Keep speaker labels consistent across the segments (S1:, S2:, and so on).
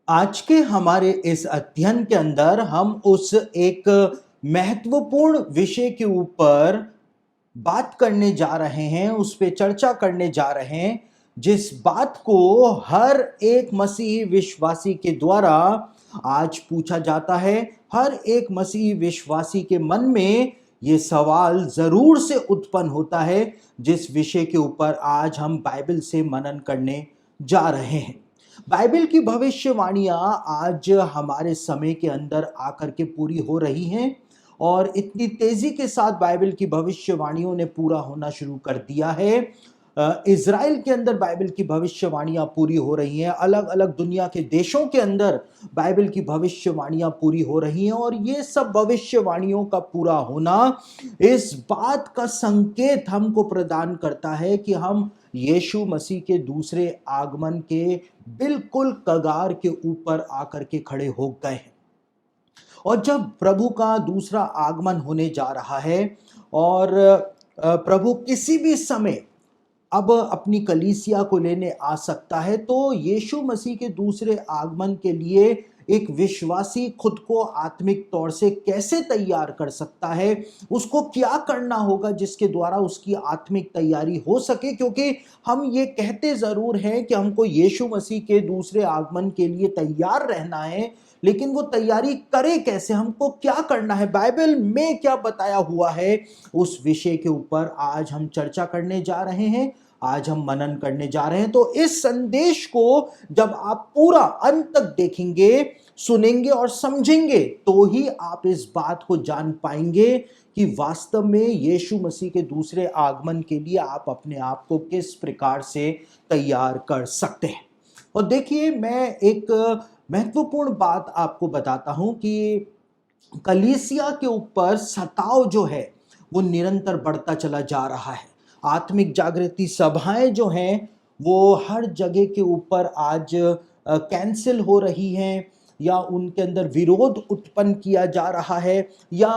S1: आज के हमारे इस अध्ययन के अंदर हम उस एक महत्वपूर्ण विषय के ऊपर बात करने जा रहे हैं, उस पे चर्चा करने जा रहे हैं, जिस बात को हर एक मसीही विश्वासी के द्वारा आज पूछा जाता है। हर एक मसीही विश्वासी के मन में ये सवाल जरूर से उत्पन्न होता है, जिस विषय के ऊपर आज हम बाइबल से मनन करने जा रहे हैं। बाइबल की भविष्यवाणियां आज हमारे समय के अंदर आकर के पूरी हो रही हैं, और इतनी तेजी के साथ बाइबल की भविष्यवाणियों ने पूरा होना शुरू कर दिया है। इज़राइल के अंदर बाइबल की भविष्यवाणियां पूरी हो रही हैं, अलग अलग दुनिया के देशों के अंदर बाइबल की भविष्यवाणियां पूरी हो रही हैं, और ये सब भविष्यवाणियों का पूरा होना इस बात का संकेत हमको प्रदान करता है कि हम यीशु मसीह के दूसरे आगमन के बिल्कुल कगार के ऊपर आकर के खड़े हो गए हैं। और जब प्रभु का दूसरा आगमन होने जा रहा है और प्रभु किसी भी समय अब अपनी कलीसिया को लेने आ सकता है, तो यीशु मसीह के दूसरे आगमन के लिए एक विश्वासी खुद को आत्मिक तौर से कैसे तैयार कर सकता है, उसको क्या करना होगा जिसके द्वारा उसकी आत्मिक तैयारी हो सके। क्योंकि हम ये कहते जरूर हैं कि हमको यीशु मसीह के दूसरे आगमन के लिए तैयार रहना है, लेकिन वो तैयारी करे कैसे, हमको क्या करना है, बाइबल में क्या बताया हुआ है, उस विषय के ऊपर आज हम चर्चा करने जा रहे हैं, आज हम मनन करने जा रहे हैं। तो इस संदेश को जब आप पूरा अंत तक देखेंगे, सुनेंगे और समझेंगे, तो ही आप इस बात को जान पाएंगे कि वास्तव में यीशु मसीह के दूसरे आगमन के लिए आप अपने आप को किस प्रकार से तैयार कर सकते हैं। और देखिए, मैं एक महत्वपूर्ण बात आपको बताता हूं कि कलीसिया के ऊपर सताव जो है वो निरंतर बढ़ता चला जा रहा है। आत्मिक जागृति सभाएं जो हैं वो हर जगह के ऊपर आज कैंसिल हो रही हैं, या उनके अंदर विरोध उत्पन्न किया जा रहा है, या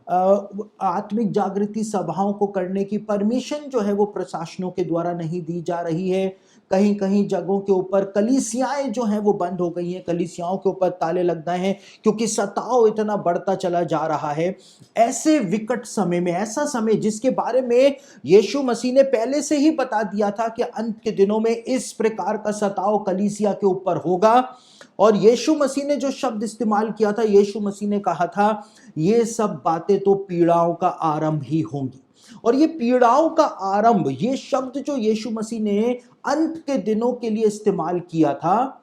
S1: आत्मिक जागृति सभाओं को करने की परमिशन जो है वो प्रशासनों के द्वारा नहीं दी जा रही है। कहीं कहीं जगहों के ऊपर कलीसियाएं जो हैं वो बंद हो गई हैं, कलीसियाओं के ऊपर ताले लग गए हैं, क्योंकि सताव इतना बढ़ता चला जा रहा है। ऐसे विकट समय में, ऐसा समय जिसके बारे में यीशु मसीह ने पहले से ही बता दिया था कि अंत के दिनों में इस प्रकार का सताव कलीसिया के ऊपर होगा, और यीशु मसीह ने जो शब्द इस्तेमाल किया था, यीशु मसीह ने कहा था ये सब बातें तो पीड़ाओं का आरंभ ही होंगी। और ये पीड़ाओं का आरंभ, ये शब्द जो यीशु मसीह ने अंत के दिनों के लिए इस्तेमाल किया था,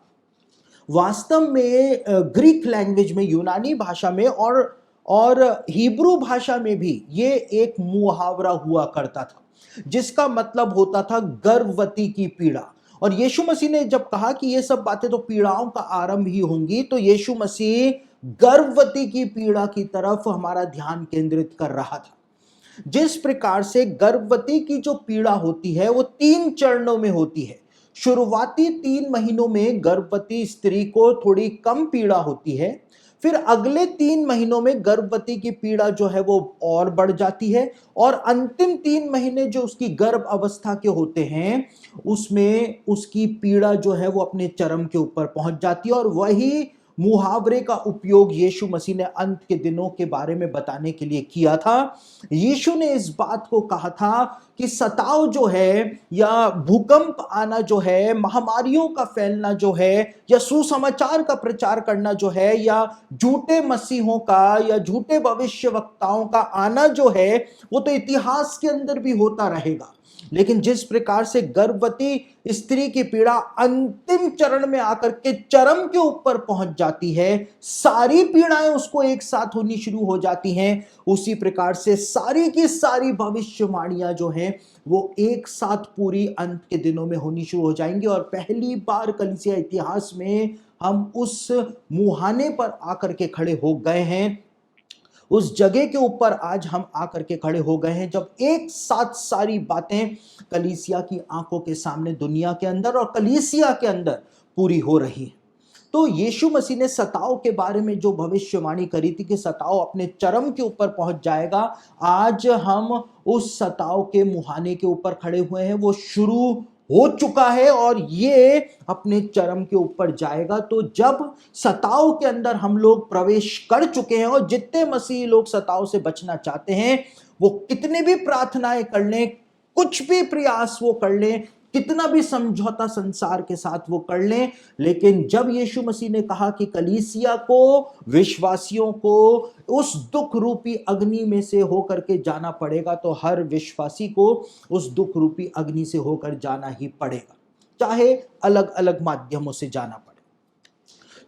S1: वास्तव में ग्रीक लैंग्वेज में, यूनानी भाषा में और हिब्रू भाषा में भी ये एक मुहावरा हुआ करता था, जिसका मतलब होता था गर्भवती की पीड़ा। और यीशु मसीह ने जब कहा कि ये सब बातें तो पीड़ाओं का आरंभ ही होंगी, तो यीशु मसीह गर्भवती की पीड़ा की तरफ हमारा ध्यान केंद्रित कर रहा था। जिस प्रकार से गर्भवती की जो पीड़ा होती है वो 3 चरणों में होती है। शुरुआती 3 महीनों में गर्भवती स्त्री को थोड़ी कम पीड़ा होती है, फिर अगले 3 महीनों में गर्भवती की पीड़ा जो है वो और बढ़ जाती है, और अंतिम 3 महीने जो उसकी गर्भ अवस्था के होते हैं, उसमें उसकी पीड़ा जो है वो अपने चरम के ऊपर पहुंच जाती है। और वही मुहावरे का उपयोग यीशु मसीह ने अंत के दिनों के बारे में बताने के लिए किया था। यीशु ने इस बात को कहा था कि सताव जो है, या भूकंप आना जो है, महामारियों का फैलना जो है, या सुसमाचार का प्रचार करना जो है, या झूठे मसीहों का या झूठे भविष्यवक्ताओं का आना जो है, वो तो इतिहास के अंदर भी होता रहेगा। लेकिन जिस प्रकार से गर्भवती स्त्री की पीड़ा अंतिम चरण में आकर के चरम के ऊपर पहुंच जाती है, सारी पीड़ाएं उसको एक साथ होनी शुरू हो जाती हैं, उसी प्रकार से सारी की सारी भविष्यवाणियां जो हैं वो एक साथ पूरी अंत के दिनों में होनी शुरू हो जाएंगी। और पहली बार कलीसिया इतिहास में हम उस मुहाने पर आकर के खड़े हो गए हैं, उस जगह के ऊपर आज हम आकर के खड़े हो गए हैं, जब एक साथ सारी बातें कलीसिया की आंखों के सामने दुनिया के अंदर और कलीसिया के अंदर पूरी हो रही है। तो यीशु मसीह ने सताव के बारे में जो भविष्यवाणी करी थी कि सताव अपने चरम के ऊपर पहुंच जाएगा, आज हम उस सताव के मुहाने के ऊपर खड़े हुए हैं। वो शुरू हो चुका है और ये अपने चरम के ऊपर जाएगा। तो जब सताव के अंदर हम लोग प्रवेश कर चुके हैं, और जितने मसीही लोग सताव से बचना चाहते हैं, वो कितने भी प्रार्थनाएं कर लें, कुछ भी प्रयास वो कर लें, कितना भी समझौता संसार के साथ वो कर लें, लेकिन जब यीशु मसीह ने कहा कि कलीसिया को, विश्वासियों को उस दुख रूपी अग्नि में से होकर के जाना पड़ेगा, तो हर विश्वासी को उस दुख रूपी अग्नि से होकर जाना ही पड़ेगा, चाहे अलग अलग माध्यमों से जाना पड़े।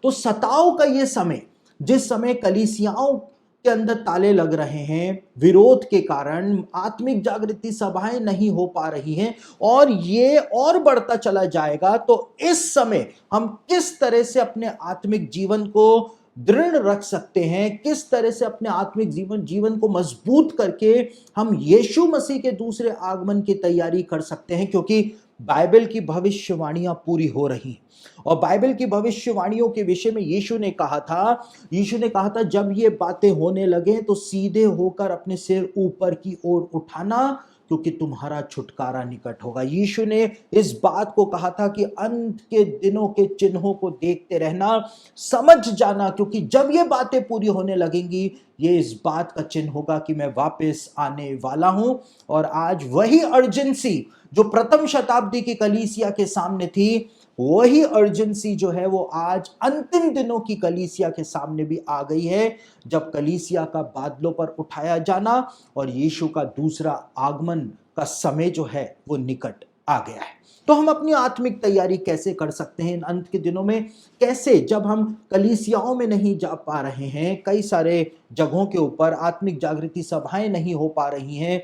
S1: तो सताव का ये समय, जिस समय कलीसियाओं के अंदर ताले लग रहे हैं विरोध के कारण, आत्मिक जागृति सभाएं नहीं हो पा रही हैं, और ये और बढ़ता चला जाएगा, तो इस समय हम किस तरह से अपने आत्मिक जीवन को दृढ़ रख सकते हैं, किस तरह से अपने आत्मिक जीवन को मजबूत करके हम यीशु मसीह के दूसरे आगमन की तैयारी कर सकते हैं, क्योंकि बाइबल की भविष्यवाणियां पूरी हो रही हैं। और बाइबल की भविष्यवाणियों के विषय में यीशु ने कहा था जब ये बातें होने लगे तो सीधे होकर अपने सिर ऊपर की ओर उठाना, क्योंकि तुम्हारा छुटकारा निकट होगा। यीशु ने इस बात को कहा था कि अंत के दिनों के चिन्हों को देखते रहना, समझ जाना, क्योंकि जब ये बातें पूरी होने लगेंगी, ये इस बात का चिन्ह होगा कि मैं वापस आने वाला हूं। और आज वही अर्जेंसी जो प्रथम शताब्दी की कलीसिया के सामने थी, वही अर्जेंसी जो है वो आज अंतिम दिनों की कलीसिया के सामने भी आ गई है, जब कलीसिया का बादलों पर उठाया जाना और यीशु का दूसरा आगमन का समय जो है वो निकट आ गया है। तो हम अपनी आत्मिक तैयारी कैसे कर सकते हैं इन अंत के दिनों में? कैसे, जब हम कलीसियाओं में नहीं जा पा रहे हैं, कई सारे जगहों के ऊपर आत्मिक जागृति सभाएं नहीं हो पा रही हैं,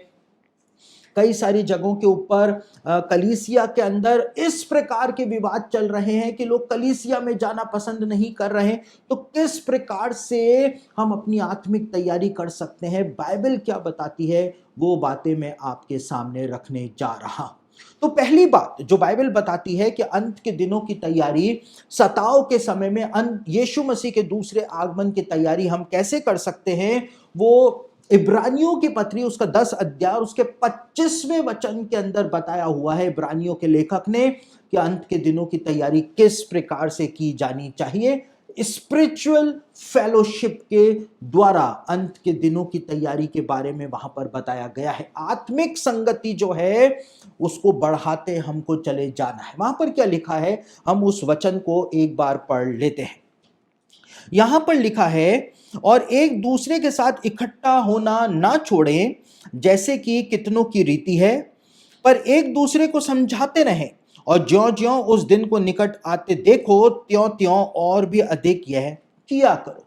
S1: कई सारी जगहों के ऊपर कलीसिया के अंदर इस प्रकार के विवाद चल रहे हैं कि लोग कलीसिया में जाना पसंद नहीं कर रहे हैं, तो किस प्रकार से हम अपनी आत्मिक तैयारी कर सकते हैं? बाइबल क्या बताती है, वो बातें मैं आपके सामने रखने जा रहा हूं। तो पहली बात जो बाइबल बताती है कि अंत के दिनों की तैयारी, सताव के समय में यीशु मसीह के दूसरे आगमन की तैयारी हम कैसे कर सकते हैं, वो इब्रानियों की पत्री उसका 10 अध्याय उसके 25वें वचन के अंदर बताया हुआ है इब्रानियों के लेखक ने, कि अंत के दिनों की तैयारी किस प्रकार से की जानी चाहिए। स्पिरिचुअल फेलोशिप के द्वारा अंत के दिनों की तैयारी के बारे में वहां पर बताया गया है। आत्मिक संगति जो है उसको बढ़ाते हमको चले जाना है। वहां पर क्या लिखा है, हम उस वचन को एक बार पढ़ लेते हैं। यहां पर लिखा है, और एक दूसरे के साथ इकट्ठा होना ना छोड़ें, जैसे कि कितनों की रीति है, पर एक दूसरे को समझाते रहें, और ज्यों-ज्यों उस दिन को निकट आते देखो, त्यों-त्यों और भी अधिक यह किया करो।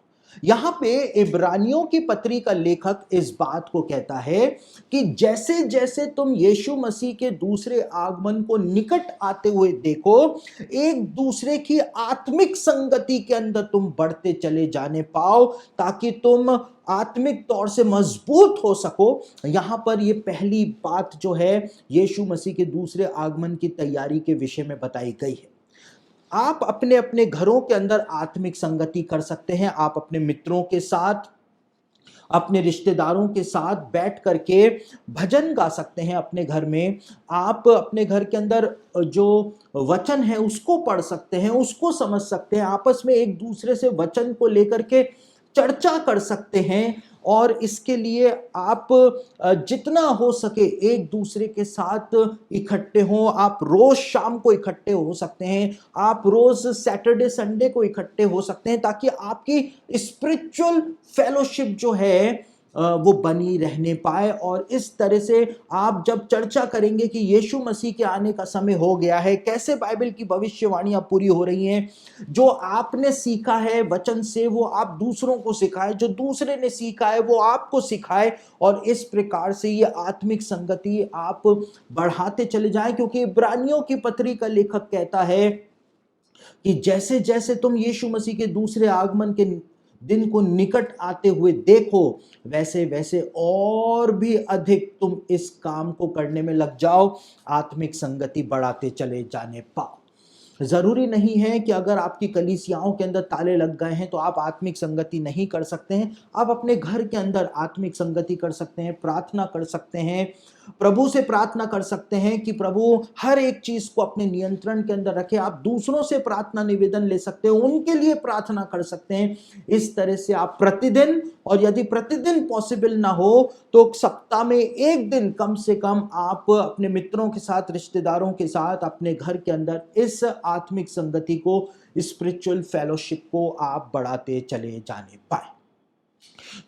S1: यहां पे इब्रानियों की पत्री का लेखक इस बात को कहता है कि जैसे जैसे तुम यीशु मसीह के दूसरे आगमन को निकट आते हुए देखो, एक दूसरे की आत्मिक संगति के अंदर तुम बढ़ते चले जाने पाओ, ताकि तुम आत्मिक तौर से मजबूत हो सको। यहां पर यह पहली बात जो है यीशु मसीह के दूसरे आगमन की तैयारी के विषय में बताई गई है। आप अपने अपने घरों के अंदर आत्मिक संगति कर सकते हैं। आप अपने मित्रों के साथ, अपने रिश्तेदारों के साथ बैठ करके भजन गा सकते हैं अपने घर में। आप अपने घर के अंदर जो वचन है उसको पढ़ सकते हैं, उसको समझ सकते हैं, आपस में एक दूसरे से वचन को लेकर के चर्चा कर सकते हैं। और इसके लिए आप जितना हो सके एक दूसरे के साथ इकट्ठे हों। आप रोज शाम को इकट्ठे हो सकते हैं, आप रोज सैटरडे संडे को इकट्ठे हो सकते हैं, ताकि आपकी स्पिरिचुअल फेलोशिप जो है वो बनी रहने पाए। और इस तरह से आप जब चर्चा करेंगे कि यीशु मसीह के आने का समय हो गया है, कैसे बाइबल की भविष्यवाणियां पूरी हो रही हैं, जो आपने सीखा है वचन से वो आप दूसरों को सिखाए, जो दूसरे ने सीखा है वो आपको सिखाए, और इस प्रकार से ये आत्मिक संगति आप बढ़ाते चले जाएं। क्योंकि इब्रानियों की पत्री का लेखक कहता है कि जैसे जैसे तुम यीशु मसीह के दूसरे आगमन के दिन को निकट आते हुए देखो, वैसे वैसे और भी अधिक तुम इस काम को करने में लग जाओ, आत्मिक संगति बढ़ाते चले जाने पाओ। जरूरी नहीं है कि अगर आपकी कलीसियाओं के अंदर ताले लग गए हैं तो आप आत्मिक संगति नहीं कर सकते हैं। आप अपने घर के अंदर आत्मिक संगति कर सकते हैं, प्रार्थना कर सकते हैं, प्रभु से प्रार्थना कर सकते हैं कि प्रभु हर एक चीज को अपने नियंत्रण के अंदर रखे। आप दूसरों से प्रार्थना निवेदन ले सकते हो, उनके लिए प्रार्थना कर सकते हैं। इस तरह से आप प्रतिदिन, और यदि प्रतिदिन पॉसिबल ना हो तो सप्ताह में एक दिन कम से कम आप अपने मित्रों के साथ, रिश्तेदारों के साथ, अपने घर के अंदर इस आत्मिक संगति को, स्पिरिचुअल फेलोशिप को आप बढ़ाते चले जाने पाए।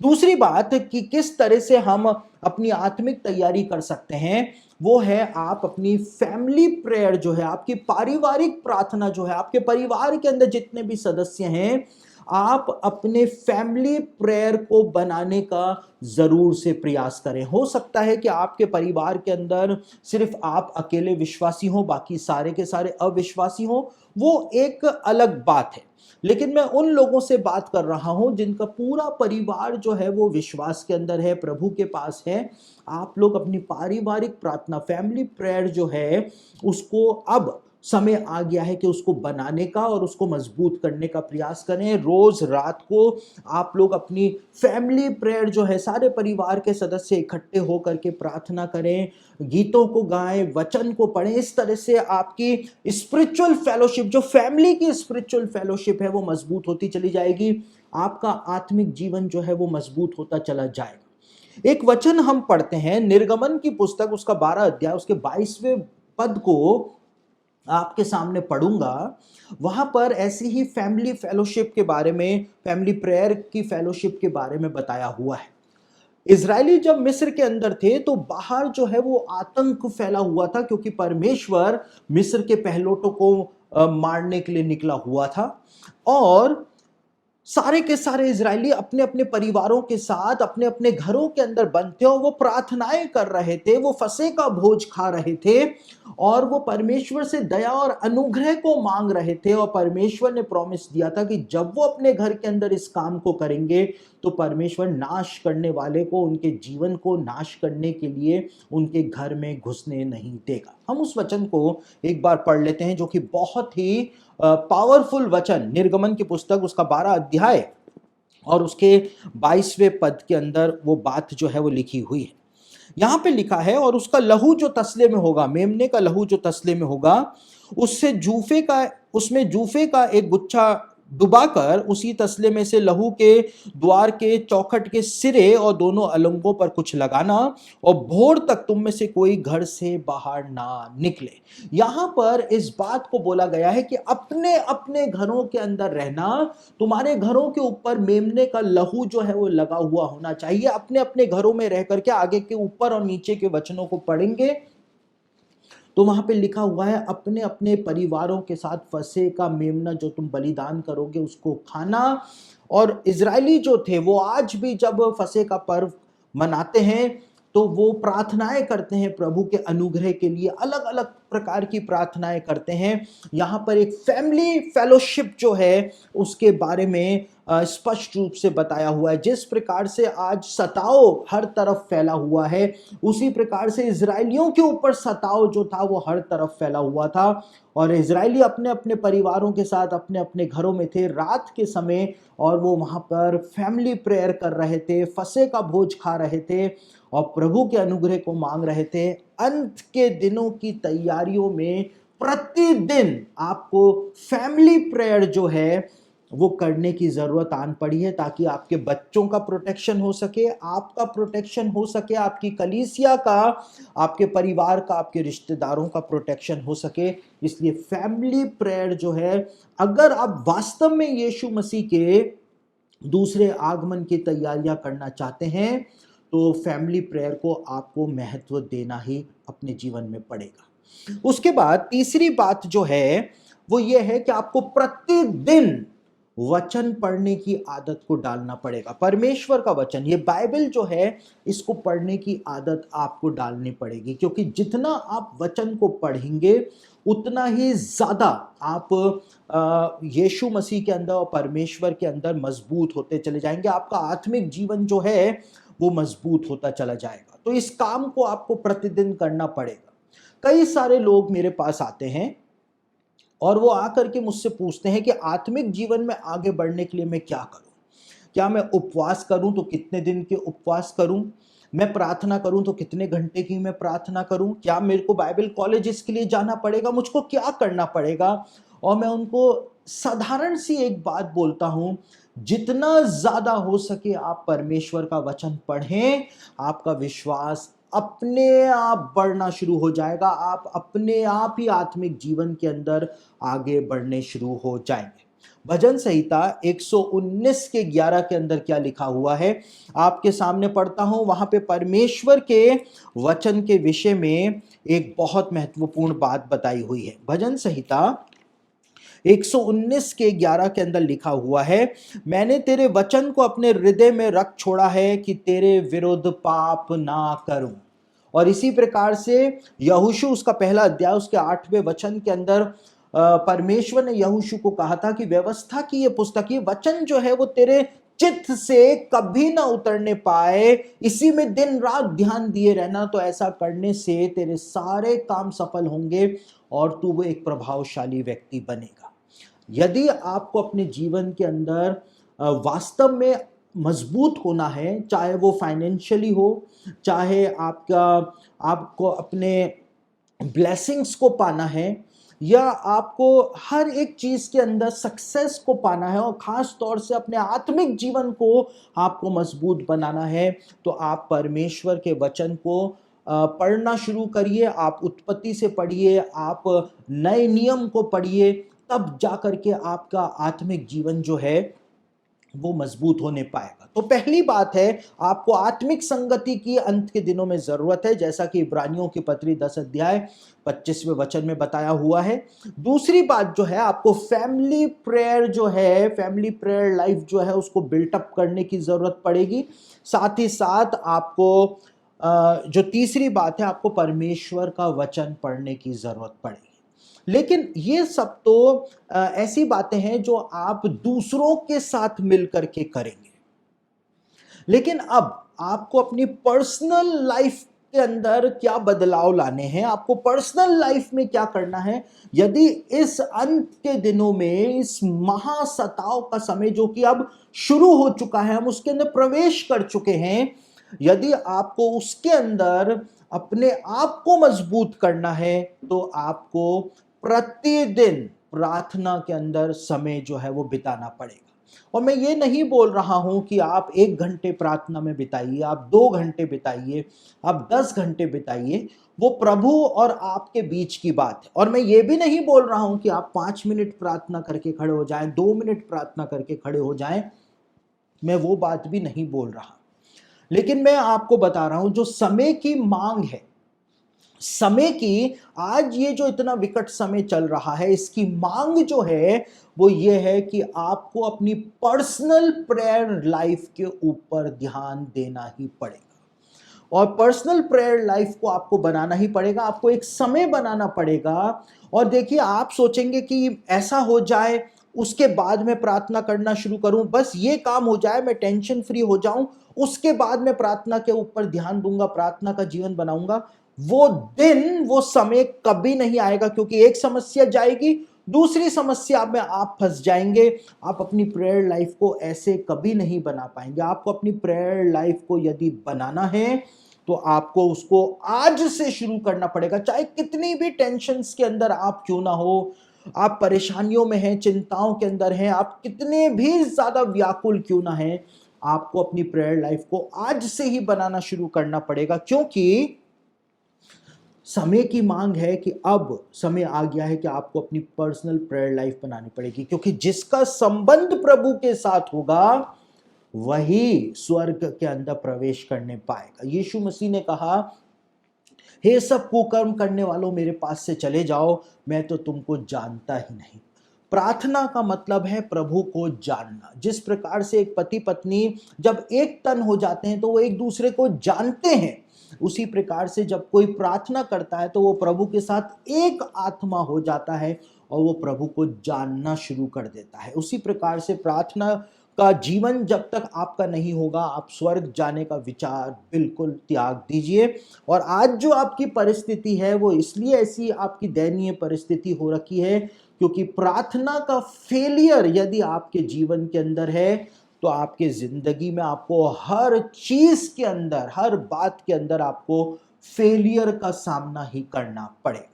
S1: दूसरी बात कि किस तरह से हम अपनी आत्मिक तैयारी कर सकते हैं, वो है आप अपनी फैमिली प्रेयर जो है, आपकी पारिवारिक प्रार्थना जो है, आपके परिवार के अंदर जितने भी सदस्य हैं, आप अपने फैमिली प्रेयर को बनाने का जरूर से प्रयास करें। हो सकता है कि आपके परिवार के अंदर सिर्फ आप अकेले विश्वासी हो, बाकी सारे के सारे अविश्वासी हो, वो एक अलग बात है। लेकिन मैं उन लोगों से बात कर रहा हूं जिनका पूरा परिवार जो है वो विश्वास के अंदर है, प्रभु के पास है। आप लोग अपनी पारिवारिक प्रार्थना, फैमिली प्रेयर जो है, उसको अब समय आ गया है कि उसको बनाने का और उसको मजबूत करने का प्रयास करें। रोज रात को आप लोग अपनी फैमिली प्रेयर जो है, सारे परिवार के सदस्य इकट्ठे होकर के प्रार्थना करें, गीतों को गाएं, वचन को पढ़ें। इस तरह से आपकी स्पिरिचुअल फेलोशिप, जो फैमिली की स्पिरिचुअल फेलोशिप है, वो मजबूत होती चली जाएगी। आपका आत्मिक जीवन जो है वो मजबूत होता चला जाएगा। एक वचन हम पढ़ते हैं, निर्गमन की पुस्तक, उसका 12 अध्याय, उसके 22वें पद को आपके सामने पढ़ूंगा। वहां पर ऐसी ही फैमिली फेलोशिप के बारे में, फैमिली प्रेयर की फेलोशिप के बारे में बताया हुआ है। इजरायली जब मिस्र के अंदर थे तो बाहर जो है वो आतंक फैला हुआ था, क्योंकि परमेश्वर मिस्र के पहलोटों को मारने के लिए निकला हुआ था। और सारे के सारे इजरायली अपने अपने परिवारों के साथ अपने अपने घरों के अंदर बंद थे, और वो प्रार्थनाएं कर रहे थे, वो फसह का भोज खा रहे थे, और वो परमेश्वर से दया और अनुग्रह को मांग रहे थे। और परमेश्वर ने प्रॉमिस दिया था कि जब वो अपने घर के अंदर इस काम को करेंगे तो परमेश्वर नाश करने वाले को, उनके जीवन को नाश करने के लिए उनके घर में घुसने नहीं देगा। हम उस वचन को एक बार पढ़ लेते हैं, जो कि बहुत ही पावरफुल वचन, निर्गमन की पुस्तक, उसका 12 अध्याय और उसके 22वें पद के अंदर वो बात जो है वो लिखी हुई है। यहां पे लिखा है, और उसका लहू जो तसले में होगा, मेमने का लहू जो तसले में होगा, उससे उसमें जूफे का एक गुच्छा डुबाकर उसी तसले में से लहू के द्वार के चौखट के सिरे और दोनों अलंगों पर कुछ लगाना, और भोर तक तुम में से कोई घर से बाहर ना निकले। यहां पर इस बात को बोला गया है कि अपने अपने घरों के अंदर रहना, तुम्हारे घरों के ऊपर मेमने का लहू जो है वो लगा हुआ होना चाहिए। अपने अपने घरों में रह करके, आगे के ऊपर और नीचे के वचनों को पढ़ेंगे तो वहां पे लिखा हुआ है, अपने अपने परिवारों के साथ फसह का मेमना जो तुम बलिदान करोगे उसको खाना। और इजरायली जो थे वो आज भी जब फसह का पर्व मनाते हैं तो वो प्रार्थनाएं करते हैं प्रभु के अनुग्रह के लिए, अलग अलग प्रकार की प्रार्थनाएं करते हैं। यहाँ पर एक फैमिली फेलोशिप जो है उसके बारे में स्पष्ट रूप से बताया हुआ है। जिस प्रकार से आज सताव हर तरफ फैला हुआ है, उसी प्रकार से इजरायलियों के ऊपर सताव जो था वो हर तरफ फैला हुआ था। और इजरायली अपने अपने परिवारों के साथ अपने अपने घरों में थे रात के समय, और वो वहां पर फैमिली प्रेयर कर रहे थे, फसह का भोज खा रहे थे और प्रभु के अनुग्रह को मांग रहे थे। अंत के दिनों की तैयारियों में प्रतिदिन आपको फैमिली प्रेयर जो है वो करने की जरूरत आन पड़ी है, ताकि आपके बच्चों का प्रोटेक्शन हो सके, आपका प्रोटेक्शन हो सके, आपकी कलीसिया का, आपके परिवार का, आपके रिश्तेदारों का प्रोटेक्शन हो सके। इसलिए फैमिली प्रेयर जो है, अगर आप वास्तव में यीशु मसीह के दूसरे आगमन की तैयारियां करना चाहते हैं तो फैमिली प्रेयर को आपको महत्व देना ही अपने जीवन में पड़ेगा। उसके बाद तीसरी बात जो है वो ये है कि आपको प्रतिदिन वचन पढ़ने की आदत को डालना पड़ेगा। परमेश्वर का वचन, ये बाइबल जो है, इसको पढ़ने की आदत आपको डालनी पड़ेगी, क्योंकि जितना आप वचन को पढ़ेंगे उतना ही ज्यादा आप यीशु मसीह के अंदर और परमेश्वर के अंदर मजबूत होते चले जाएंगे। आपका आत्मिक जीवन जो है वो मजबूत होता चला जाएगा। तो इस काम को आपको प्रतिदिन करना पड़ेगा। कई सारे लोग मेरे पास आते हैं और वो आकर के मुझसे पूछते हैं कि आत्मिक जीवन में आगे बढ़ने के लिए मैं क्या करूं, क्या मैं उपवास करूं तो कितने दिन के उपवास करूं, मैं प्रार्थना करूं तो कितने घंटे की मैं प्रार्थना करूं, क्या मेरे को बाइबल कॉलेज इसके लिए जाना पड़ेगा, मुझको क्या करना पड़ेगा। और मैं उनको साधारण सी एक बात बोलता हूं, जितना ज्यादा हो सके आप परमेश्वर का वचन पढ़ें, आपका विश्वास अपने आप बढ़ना शुरू हो जाएगा, आप अपने आप ही आत्मिक जीवन के अंदर आगे बढ़ने शुरू हो जाएंगे। भजन संहिता 119 के 11 के अंदर क्या लिखा हुआ है आपके सामने पढ़ता हूं। वहां पे परमेश्वर के वचन के विषय में एक बहुत महत्वपूर्ण बात बताई हुई है। भजन संहिता 119 के 11 के अंदर लिखा हुआ है, मैंने तेरे वचन को अपने हृदय में रख छोड़ा है कि तेरे विरुद्ध पाप ना करूं। और इसी प्रकार से यहोशू उसका पहला अध्याय उसके 8वें वचन के अंदर परमेश्वर ने यहोशू को कहा था कि व्यवस्था की ये पुस्तक, ये वचन जो है वो तेरे चित्त से कभी ना उतरने पाए, इसी में दिन रात ध्यान दिए रहना, तो ऐसा करने से तेरे सारे काम सफल होंगे और तू वो एक प्रभावशाली व्यक्ति बनेगा। यदि आपको अपने जीवन के अंदर वास्तव में मजबूत होना है, चाहे वो फाइनेंशियली हो, चाहे आपको अपने ब्लेसिंग्स को पाना है, या आपको हर एक चीज के अंदर सक्सेस को पाना है, और खास तौर से अपने आत्मिक जीवन को आपको मजबूत बनाना है, तो आप परमेश्वर के वचन को पढ़ना शुरू करिए। आप उत्पत्ति से पढ़िए, आप नए नियम को पढ़िए, तब जाकर के आपका आत्मिक जीवन जो है वो मजबूत होने पाएगा। तो पहली बात है, आपको आत्मिक संगति की अंत के दिनों में जरूरत है, जैसा कि इब्रानियों की पत्री 10 अध्याय 25वें वचन में बताया हुआ है। दूसरी बात जो है, आपको फैमिली प्रेयर जो है, फैमिली प्रेयर लाइफ जो है उसको बिल्टअप करने की जरूरत पड़ेगी। साथ ही साथ आपको जो तीसरी बात है, आपको परमेश्वर का वचन पढ़ने की जरूरत पड़ेगी। लेकिन ये सब तो ऐसी बातें हैं जो आप दूसरों के साथ मिलकर के करेंगे। लेकिन अब आपको अपनी पर्सनल लाइफ के अंदर क्या बदलाव लाने हैं, आपको पर्सनल लाइफ में क्या करना है, यदि इस अंत के दिनों में, इस महासताव का समय जो कि अब शुरू हो चुका है, हम उसके अंदर प्रवेश कर चुके हैं, यदि आपको उसके अंदर अपने आप को मजबूत करना है, तो आपको प्रतिदिन प्रार्थना के अंदर समय जो है वो बिताना पड़ेगा। और मैं ये नहीं बोल रहा हूं कि आप 1 घंटे प्रार्थना में बिताइए, आप 2 घंटे बिताइए, आप 10 घंटे बिताइए, वो प्रभु और आपके बीच की बात है। और मैं ये भी नहीं बोल रहा हूं कि आप 5 मिनट प्रार्थना करके खड़े हो जाएं, 2 मिनट प्रार्थना करके खड़े हो जाएं, मैं वो बात भी नहीं बोल रहा। लेकिन मैं आपको बता रहा हूं, जो समय की मांग है, समय की, आज ये जो इतना विकट समय चल रहा है, इसकी मांग जो है वो ये है कि आपको अपनी पर्सनल प्रेयर लाइफ के ऊपर ध्यान देना ही पड़ेगा। और पर्सनल प्रेयर लाइफ को आपको बनाना ही पड़ेगा, आपको एक समय बनाना पड़ेगा। और देखिए, आप सोचेंगे कि ऐसा हो जाए उसके बाद मैं प्रार्थना करना शुरू करूं, बस ये काम हो जाए, मैं टेंशन फ्री हो जाऊं, उसके बाद मैं प्रार्थना के ऊपर ध्यान दूंगा, प्रार्थना का जीवन बनाऊंगा, वो दिन, वो समय कभी नहीं आएगा। क्योंकि एक समस्या जाएगी, दूसरी समस्या में आप फंस जाएंगे। आप अपनी प्रेयर लाइफ को ऐसे कभी नहीं बना पाएंगे। आपको अपनी प्रेयर लाइफ को यदि बनाना है तो आपको उसको आज से शुरू करना पड़ेगा, चाहे कितनी भी टेंशन्स के अंदर आप क्यों ना हो, आप परेशानियों में हैं, चिंताओं के अंदर हैं, आप कितने भी ज्यादा व्याकुल क्यों ना हैं, आपको अपनी प्रेयर लाइफ को आज से ही बनाना शुरू करना पड़ेगा। क्योंकि समय की मांग है कि अब समय आ गया है कि आपको अपनी पर्सनल प्रेयर लाइफ बनानी पड़ेगी। क्योंकि जिसका संबंध प्रभु के साथ होगा वही स्वर्ग के अंदर प्रवेश करने पाएगा। यीशु मसीह ने कहा, हे सब कुकर्म करने वालों, मेरे पास से चले जाओ, मैं तो तुमको जानता ही नहीं। प्रार्थना का मतलब है प्रभु को जानना। जिस प्रकार से एक पति पत्नी जब एक तन हो जाते हैं तो वो एक दूसरे को जानते हैं, उसी प्रकार से जब कोई प्रार्थना करता है तो वो प्रभु के साथ एक आत्मा हो जाता है और वो प्रभु को जानना शुरू कर देता है। उसी प्रकार से प्रार्थना का जीवन जब तक आपका नहीं होगा, आप स्वर्ग जाने का विचार बिल्कुल त्याग दीजिए। और आज जो आपकी परिस्थिति है वो इसलिए ऐसी आपकी दयनीय परिस्थिति हो रखी है क्योंकि प्रार्थना का फेलियर यदि आपके जीवन के अंदर है तो आपके जिंदगी में आपको हर चीज के अंदर, हर बात के अंदर आपको फेलियर का सामना ही करना पड़ेगा।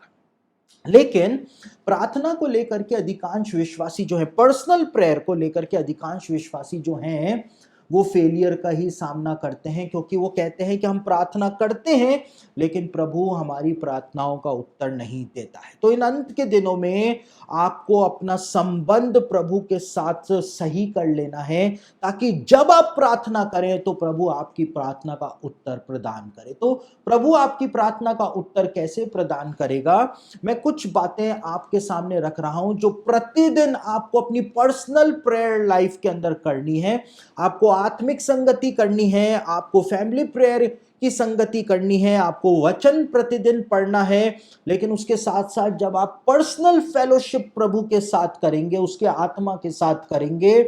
S1: लेकिन प्रार्थना को लेकर के अधिकांश विश्वासी जो है, पर्सनल प्रेयर को लेकर के अधिकांश विश्वासी जो हैं वो फेलियर का ही सामना करते हैं, क्योंकि वो कहते हैं कि हम प्रार्थना करते हैं लेकिन प्रभु हमारी प्रार्थनाओं का उत्तर नहीं देता है। तो इन अंत के दिनों में आपको अपना संबंध प्रभु के साथ सही कर लेना है, ताकि जब आप प्रार्थना करें तो प्रभु आपकी प्रार्थना का उत्तर प्रदान करे। तो प्रभु आपकी प्रार्थना का उत्तर कैसे प्रदान करेगा, मैं कुछ बातें आपके सामने रख रहा हूं जो प्रतिदिन आपको अपनी पर्सनल प्रेयर लाइफ के अंदर करनी है। आपको आत्मिक संगति करनी है, आपको फैमिली प्रेयर की संगति करनी है, आपको वचन प्रतिदिन पढ़ना है, लेकिन उसके साथ साथ जब आप पर्सनल फेलोशिप प्रभु के साथ करेंगे, उसके आत्मा के साथ करेंगे,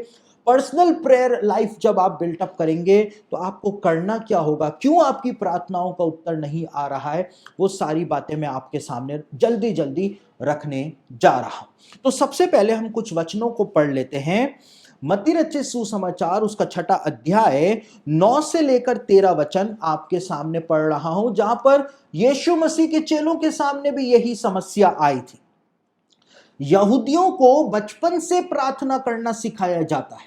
S1: पर्सनल प्रेयर लाइफ जब आप बिल्टअप करेंगे, तो आपको करना क्या होगा, क्यों आपकी प्रार्थनाओं का उत्तर नहीं आ रहा है, वो सारी बातें मैं आपके सामने जल्दी जल्दी रखने जा रहा हूं। तो सबसे पहले हम कुछ वचनों को पढ़ लेते हैं। मत्ती रचित सुसमाचार उसका 6 अध्याय 9 से लेकर 13 वचन आपके सामने पढ़ रहा हूं, जहां पर यीशु मसीह के चेलों के सामने भी यही समस्या आई थी। यहूदियों को बचपन से प्रार्थना करना सिखाया जाता है,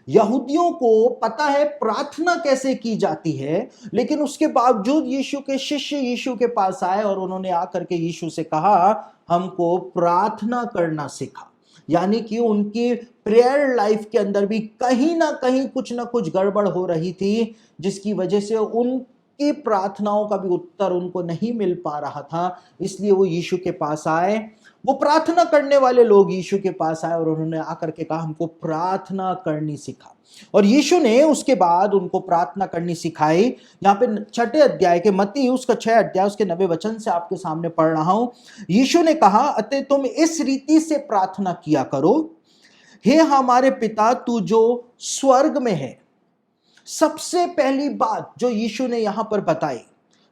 S1: यहूदियों को पता है प्रार्थना कैसे की जाती है, लेकिन उसके बावजूद यीशु के शिष्य यीशु के पास आए और उन्होंने आकर के यीशु से कहा हमको प्रार्थना करना सिखा। यानी कि उनकी प्रेयर लाइफ के अंदर भी कहीं ना कहीं कुछ ना कुछ गड़बड़ हो रही थी, जिसकी वजह से उनकी प्रार्थनाओं का भी उत्तर उनको नहीं मिल पा रहा था। इसलिए वो यीशु के पास आए, वो प्रार्थना करने वाले लोग यीशु के पास आए और उन्होंने आकर के कहा हमको प्रार्थना करनी सिखा। और यीशु ने उसके बाद उनको प्रार्थना करनी सिखाई। यहाँ पे 6 अध्याय के मत्ती उसका 6 अध्याय उसके 90 वचन से आपके सामने पढ़ रहा हूं। यीशु ने कहा अतः तुम इस रीति से प्रार्थना किया करो, हे हमारे पिता तू जो स्वर्ग में है। सबसे पहली बात जो यीशु ने यहां पर बताई,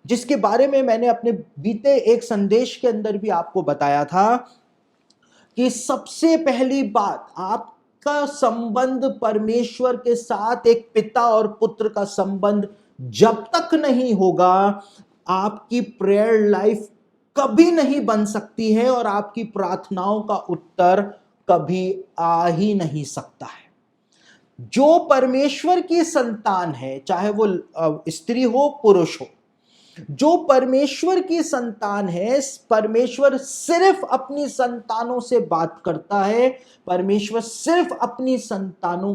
S1: जिसके बारे में मैंने अपने बीते एक संदेश के अंदर भी आपको बताया था, कि सबसे पहली बात आपका संबंध परमेश्वर के साथ एक पिता और पुत्र का संबंध जब तक नहीं होगा, आपकी प्रेयर लाइफ कभी नहीं बन सकती है और आपकी प्रार्थनाओं का उत्तर कभी आ ही नहीं सकता है। जो परमेश्वर की संतान है, चाहे वो स्त्री हो पुरुष हो, जो परमेश्वर की संतान है, परमेश्वर सिर्फ अपनी संतानों से बात करता है, परमेश्वर सिर्फ अपनी संतानों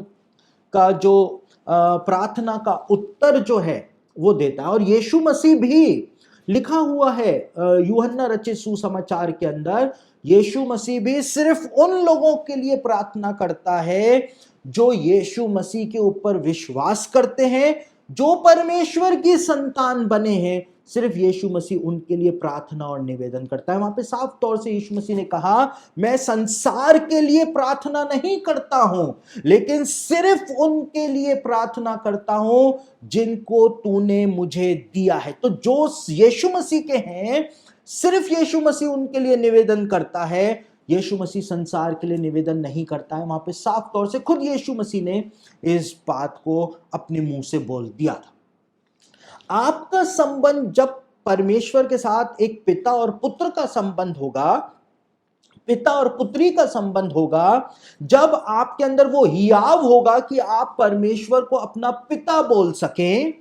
S1: का जो प्रार्थना का उत्तर जो है वो देता है। और यीशु मसीह भी लिखा हुआ है यूहन्ना रचित सुसमाचार के अंदर, यीशु मसीह भी सिर्फ उन लोगों के लिए प्रार्थना करता है जो यीशु मसीह के ऊपर विश्वास करते हैं, जो परमेश्वर की संतान बने हैं। सिर्फ यीशु मसीह उनके लिए प्रार्थना और निवेदन करता है। वहां पे साफ तौर से यीशु मसीह ने कहा मैं संसार के लिए प्रार्थना नहीं करता हूं, लेकिन सिर्फ उनके लिए प्रार्थना करता हूं जिनको तूने मुझे दिया है। तो जो यीशु मसीह के हैं, सिर्फ यीशु मसीह उनके लिए निवेदन करता है। यीशु मसीह संसार के लिए निवेदन नहीं करता है। वहां पे साफ तौर से खुद यीशु मसीह ने इस बात को अपने मुंह से बोल दिया था। आपका संबंध जब परमेश्वर के साथ एक पिता और पुत्र का संबंध होगा, पिता और पुत्री का संबंध होगा, जब आपके अंदर वो हियाव होगा कि आप परमेश्वर को अपना पिता बोल सकें,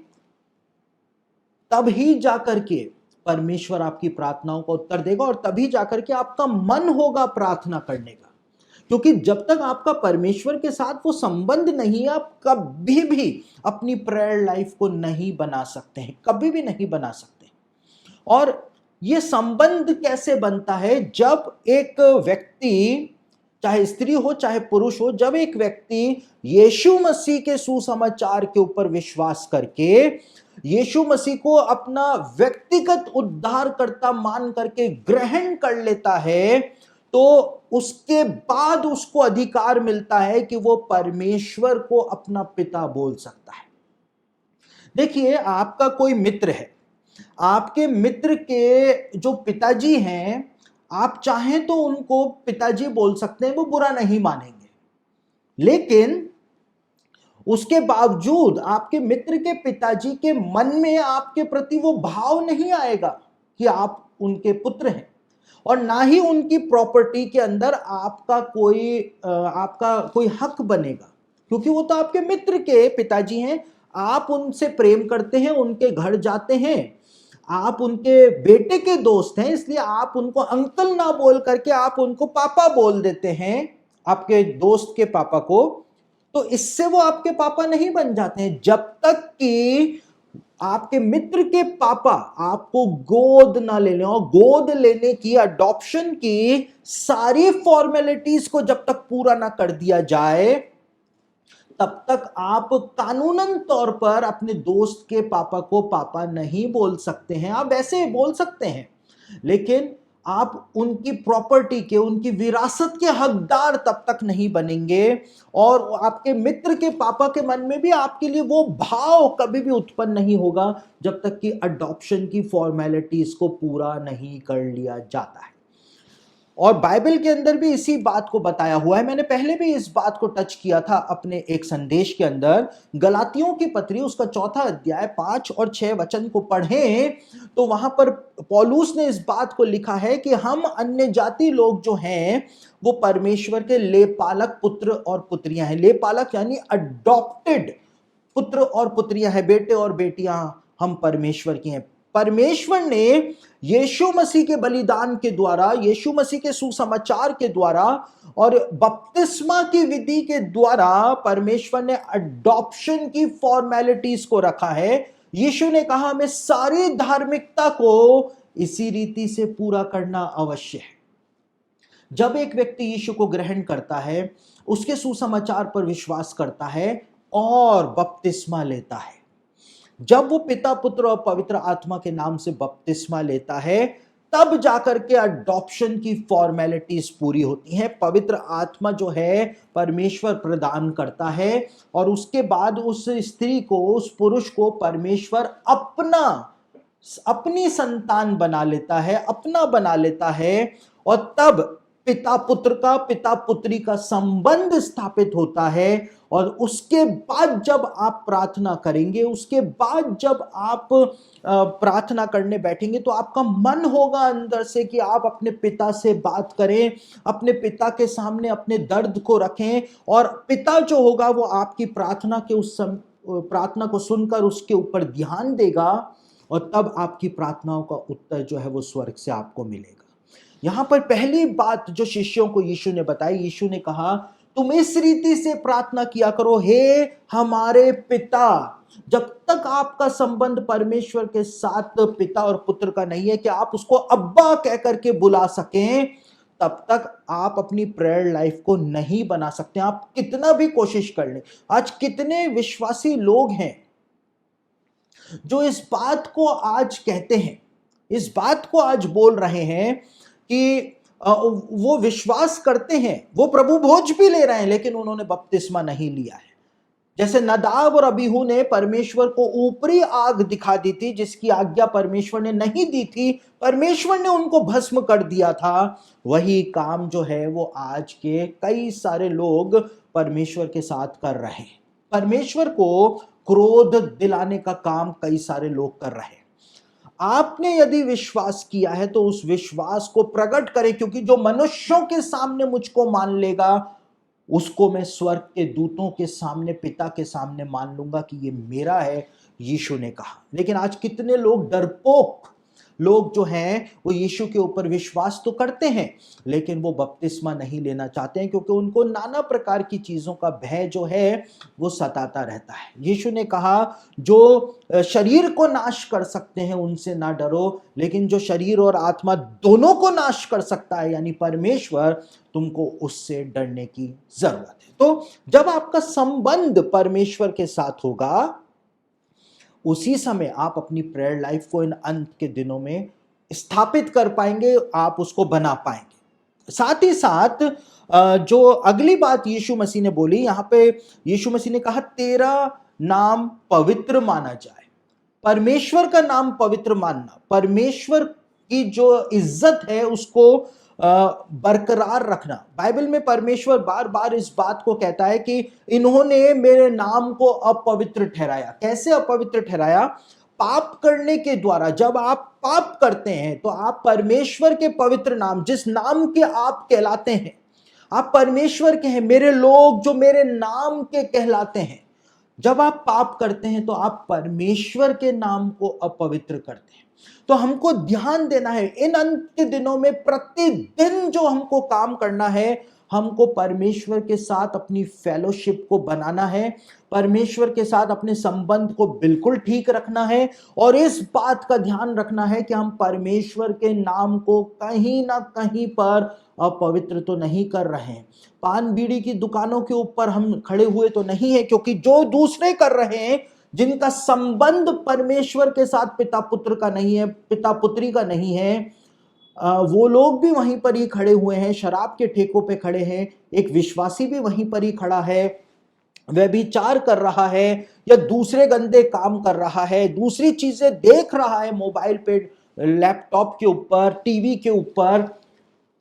S1: तब ही जाकर के परमेश्वर आपकी प्रार्थनाओं का उत्तर देगा और तभी जाकर के आपका मन होगा प्रार्थना करने का। क्योंकि जब तक आपका परमेश्वर के साथ वो संबंध नहीं है, आप कभी भी अपनी प्रेयर लाइफ को नहीं बना सकते हैं, कभी भी नहीं बना सकते। और ये संबंध कैसे बनता है, जब एक व्यक्ति, चाहे स्त्री हो चाहे पुरुष हो, जब एक व्यक्ति यीशु मसीह के सुसमाचार के ऊपर विश्वास करके यीशु मसीह को अपना व्यक्तिगत उद्धारकर्ता मान करके ग्रहण कर लेता है, तो उसके बाद उसको अधिकार मिलता है कि वो परमेश्वर को अपना पिता बोल सकता है। देखिए, आपका कोई मित्र है, आपके मित्र के जो पिताजी हैं, आप चाहें तो उनको पिताजी बोल सकते हैं, वो बुरा नहीं मानेंगे। लेकिन उसके बावजूद आपके मित्र के पिताजी के मन में आपके प्रति वो भाव नहीं आएगा कि आप उनके पुत्र हैं, और ना ही उनकी प्रॉपर्टी के अंदर आपका कोई हक बनेगा, क्योंकि वो तो आपके मित्र के पिताजी हैं। आप उनसे प्रेम करते हैं, उनके घर जाते हैं, आप उनके बेटे के दोस्त हैं, इसलिए आप उनको अंकल ना बोल करके आप उनको पापा बोल देते हैं, आपके दोस्त के पापा को। तो इससे वो आपके पापा नहीं बन जाते हैं जब तक कि आपके मित्र के पापा आपको गोद ना ले लें, और गोद लेने की, अडॉप्शन की सारी फॉर्मेलिटीज को जब तक पूरा ना कर दिया जाए, तब तक आप कानूनन तौर पर अपने दोस्त के पापा को पापा नहीं बोल सकते हैं। आप वैसे बोल सकते हैं, लेकिन आप उनकी प्रॉपर्टी के, उनकी विरासत के हकदार तब तक नहीं बनेंगे, और आपके मित्र के पापा के मन में भी आपके लिए वो भाव कभी भी उत्पन्न नहीं होगा जब तक कि अडॉप्शन की फॉर्मेलिटीज को पूरा नहीं कर लिया जाता है। और बाइबल के अंदर भी इसी बात को बताया हुआ है। मैंने पहले भी इस बात को टच किया था अपने एक संदेश के अंदर। गलातियों की पत्री उसका 4 अध्याय 5 और 6 वचन को पढ़ें तो वहां पर पौलुस ने इस बात को लिखा है कि हम अन्य जाति लोग जो हैं वो परमेश्वर के लेपालक पुत्र और पुत्रियां हैं। लेपालक यानी अडॉप्टेड पुत्र और पुत्रियां हैं, बेटे और बेटियां हम परमेश्वर की हैं। परमेश्वर ने यीशु मसीह के बलिदान के द्वारा, यीशु मसीह के सुसमाचार के द्वारा और बपतिस्मा की विधि के द्वारा परमेश्वर ने अडॉप्शन की फॉर्मेलिटीज को रखा है। यीशु ने कहा हमें सारी धार्मिकता को इसी रीति से पूरा करना अवश्य है। जब एक व्यक्ति यीशु को ग्रहण करता है, उसके सुसमाचार पर विश्वास करता है और बपतिस्मा लेता है, जब वो पिता, पुत्र और पवित्र आत्मा के नाम से बपतिस्मा लेता है, तब जाकर के अडॉप्शन की फॉर्मेलिटीज पूरी होती हैं। पवित्र आत्मा जो है परमेश्वर प्रदान करता है, और उसके बाद उस स्त्री को, उस पुरुष को परमेश्वर अपनी संतान बना लेता है, अपना बना लेता है, और तब पिता पुत्र का, पिता पुत्री का संबंध स्थापित होता है। और उसके बाद जब आप प्रार्थना करेंगे, उसके बाद जब आप प्रार्थना करने बैठेंगे, तो आपका मन होगा अंदर से कि आप अपने पिता से बात करें, अपने पिता के सामने अपने दर्द को रखें, और पिता जो होगा वो आपकी प्रार्थना के प्रार्थना को सुनकर उसके ऊपर ध्यान देगा, और तब आपकी प्रार्थनाओं का उत्तर जो है वो स्वर्ग से आपको मिलेगा। यहां पर पहली बात जो शिष्यों को यीशु ने बताई, यीशु ने कहा तुम इस रीति से प्रार्थना किया करो, हे हमारे पिता। जब तक आपका संबंध परमेश्वर के साथ पिता और पुत्र का नहीं है कि आप उसको अब्बा कह करके बुला सकें, तब तक आप अपनी प्रेयर लाइफ को नहीं बना सकते। आप कितना भी कोशिश कर लें। आज कितने विश्वासी लोग हैं जो इस बात को आज कहते हैं, इस बात को आज बोल रहे हैं कि वो विश्वास करते हैं, वो प्रभु भोज भी ले रहे हैं, लेकिन उन्होंने बपतिस्मा नहीं लिया है। जैसे नदाब और अबीहू ने परमेश्वर को ऊपरी आग दिखा दी थी, जिसकी आज्ञा परमेश्वर ने नहीं दी थी, परमेश्वर ने उनको भस्म कर दिया था। वही काम जो है वो आज के कई सारे लोग परमेश्वर के साथ कर रहे हैं। परमेश्वर को क्रोध दिलाने का काम कई सारे लोग कर रहे हैं। आपने यदि विश्वास किया है तो उस विश्वास को प्रकट करें, क्योंकि जो मनुष्यों के सामने मुझको मान लेगा, उसको मैं स्वर्ग के दूतों के सामने, पिता के सामने मान लूंगा कि ये मेरा है, यीशु ने कहा। लेकिन आज कितने लोग, डरपोक लोग जो हैं, वो यीशु के ऊपर विश्वास तो करते हैं, लेकिन वो बपतिस्मा नहीं लेना चाहते हैं, क्योंकि उनको नाना प्रकार की चीजों का भय जो है वो सताता रहता है। यीशु ने कहा जो शरीर को नाश कर सकते हैं उनसे ना डरो, लेकिन जो शरीर और आत्मा दोनों को नाश कर सकता है, यानी परमेश्वर, तुमको उससे डरने की जरूरत है। तो जब आपका संबंध परमेश्वर के साथ होगा, उसी समय आप अपनी प्रेयर लाइफ को इन अंत के दिनों में स्थापित कर पाएंगे, आप उसको बना पाएंगे। साथ ही साथ जो अगली बात यीशु मसीह ने बोली, यहां पे यीशु मसीह ने कहा तेरा नाम पवित्र माना जाए। परमेश्वर का नाम पवित्र मानना, परमेश्वर की जो इज्जत है उसको बरकरार रखना। बाइबल में परमेश्वर बार बार इस बात को कहता है कि इन्होंने मेरे नाम को अपवित्र ठहराया। कैसे अपवित्र ठहराया? पाप करने के द्वारा। जब आप पाप करते हैं तो आप परमेश्वर के पवित्र नाम, जिस नाम के आप कहलाते हैं, आप परमेश्वर के हैं, मेरे लोग जो मेरे नाम के कहलाते हैं, जब आप पाप करते हैं तो आप परमेश्वर के नाम को अपवित्र करते हैं। तो हमको ध्यान देना है इन अंत के दिनों में, प्रतिदिन जो हमको काम करना है, हमको परमेश्वर के साथ अपनी फेलोशिप को बनाना है, परमेश्वर के साथ अपने संबंध को बिल्कुल ठीक रखना है, और इस बात का ध्यान रखना है कि हम परमेश्वर के नाम को कहीं ना कहीं पर अपवित्र तो नहीं कर रहे हैं। पान बीड़ी की दुकानों के ऊपर हम खड़े हुए तो नहीं है, क्योंकि जो दूसरे कर रहे हैं, जिनका संबंध परमेश्वर के साथ पिता पुत्र का नहीं है, पिता पुत्री का नहीं है, वो लोग भी वहीं पर ही खड़े हुए हैं, शराब के ठेकों पे खड़े हैं। एक विश्वासी भी वहीं पर ही खड़ा है, वह व्यभिचार कर रहा है या दूसरे गंदे काम कर रहा है, दूसरी चीजें देख रहा है मोबाइल पे, लैपटॉप के ऊपर, टीवी के ऊपर।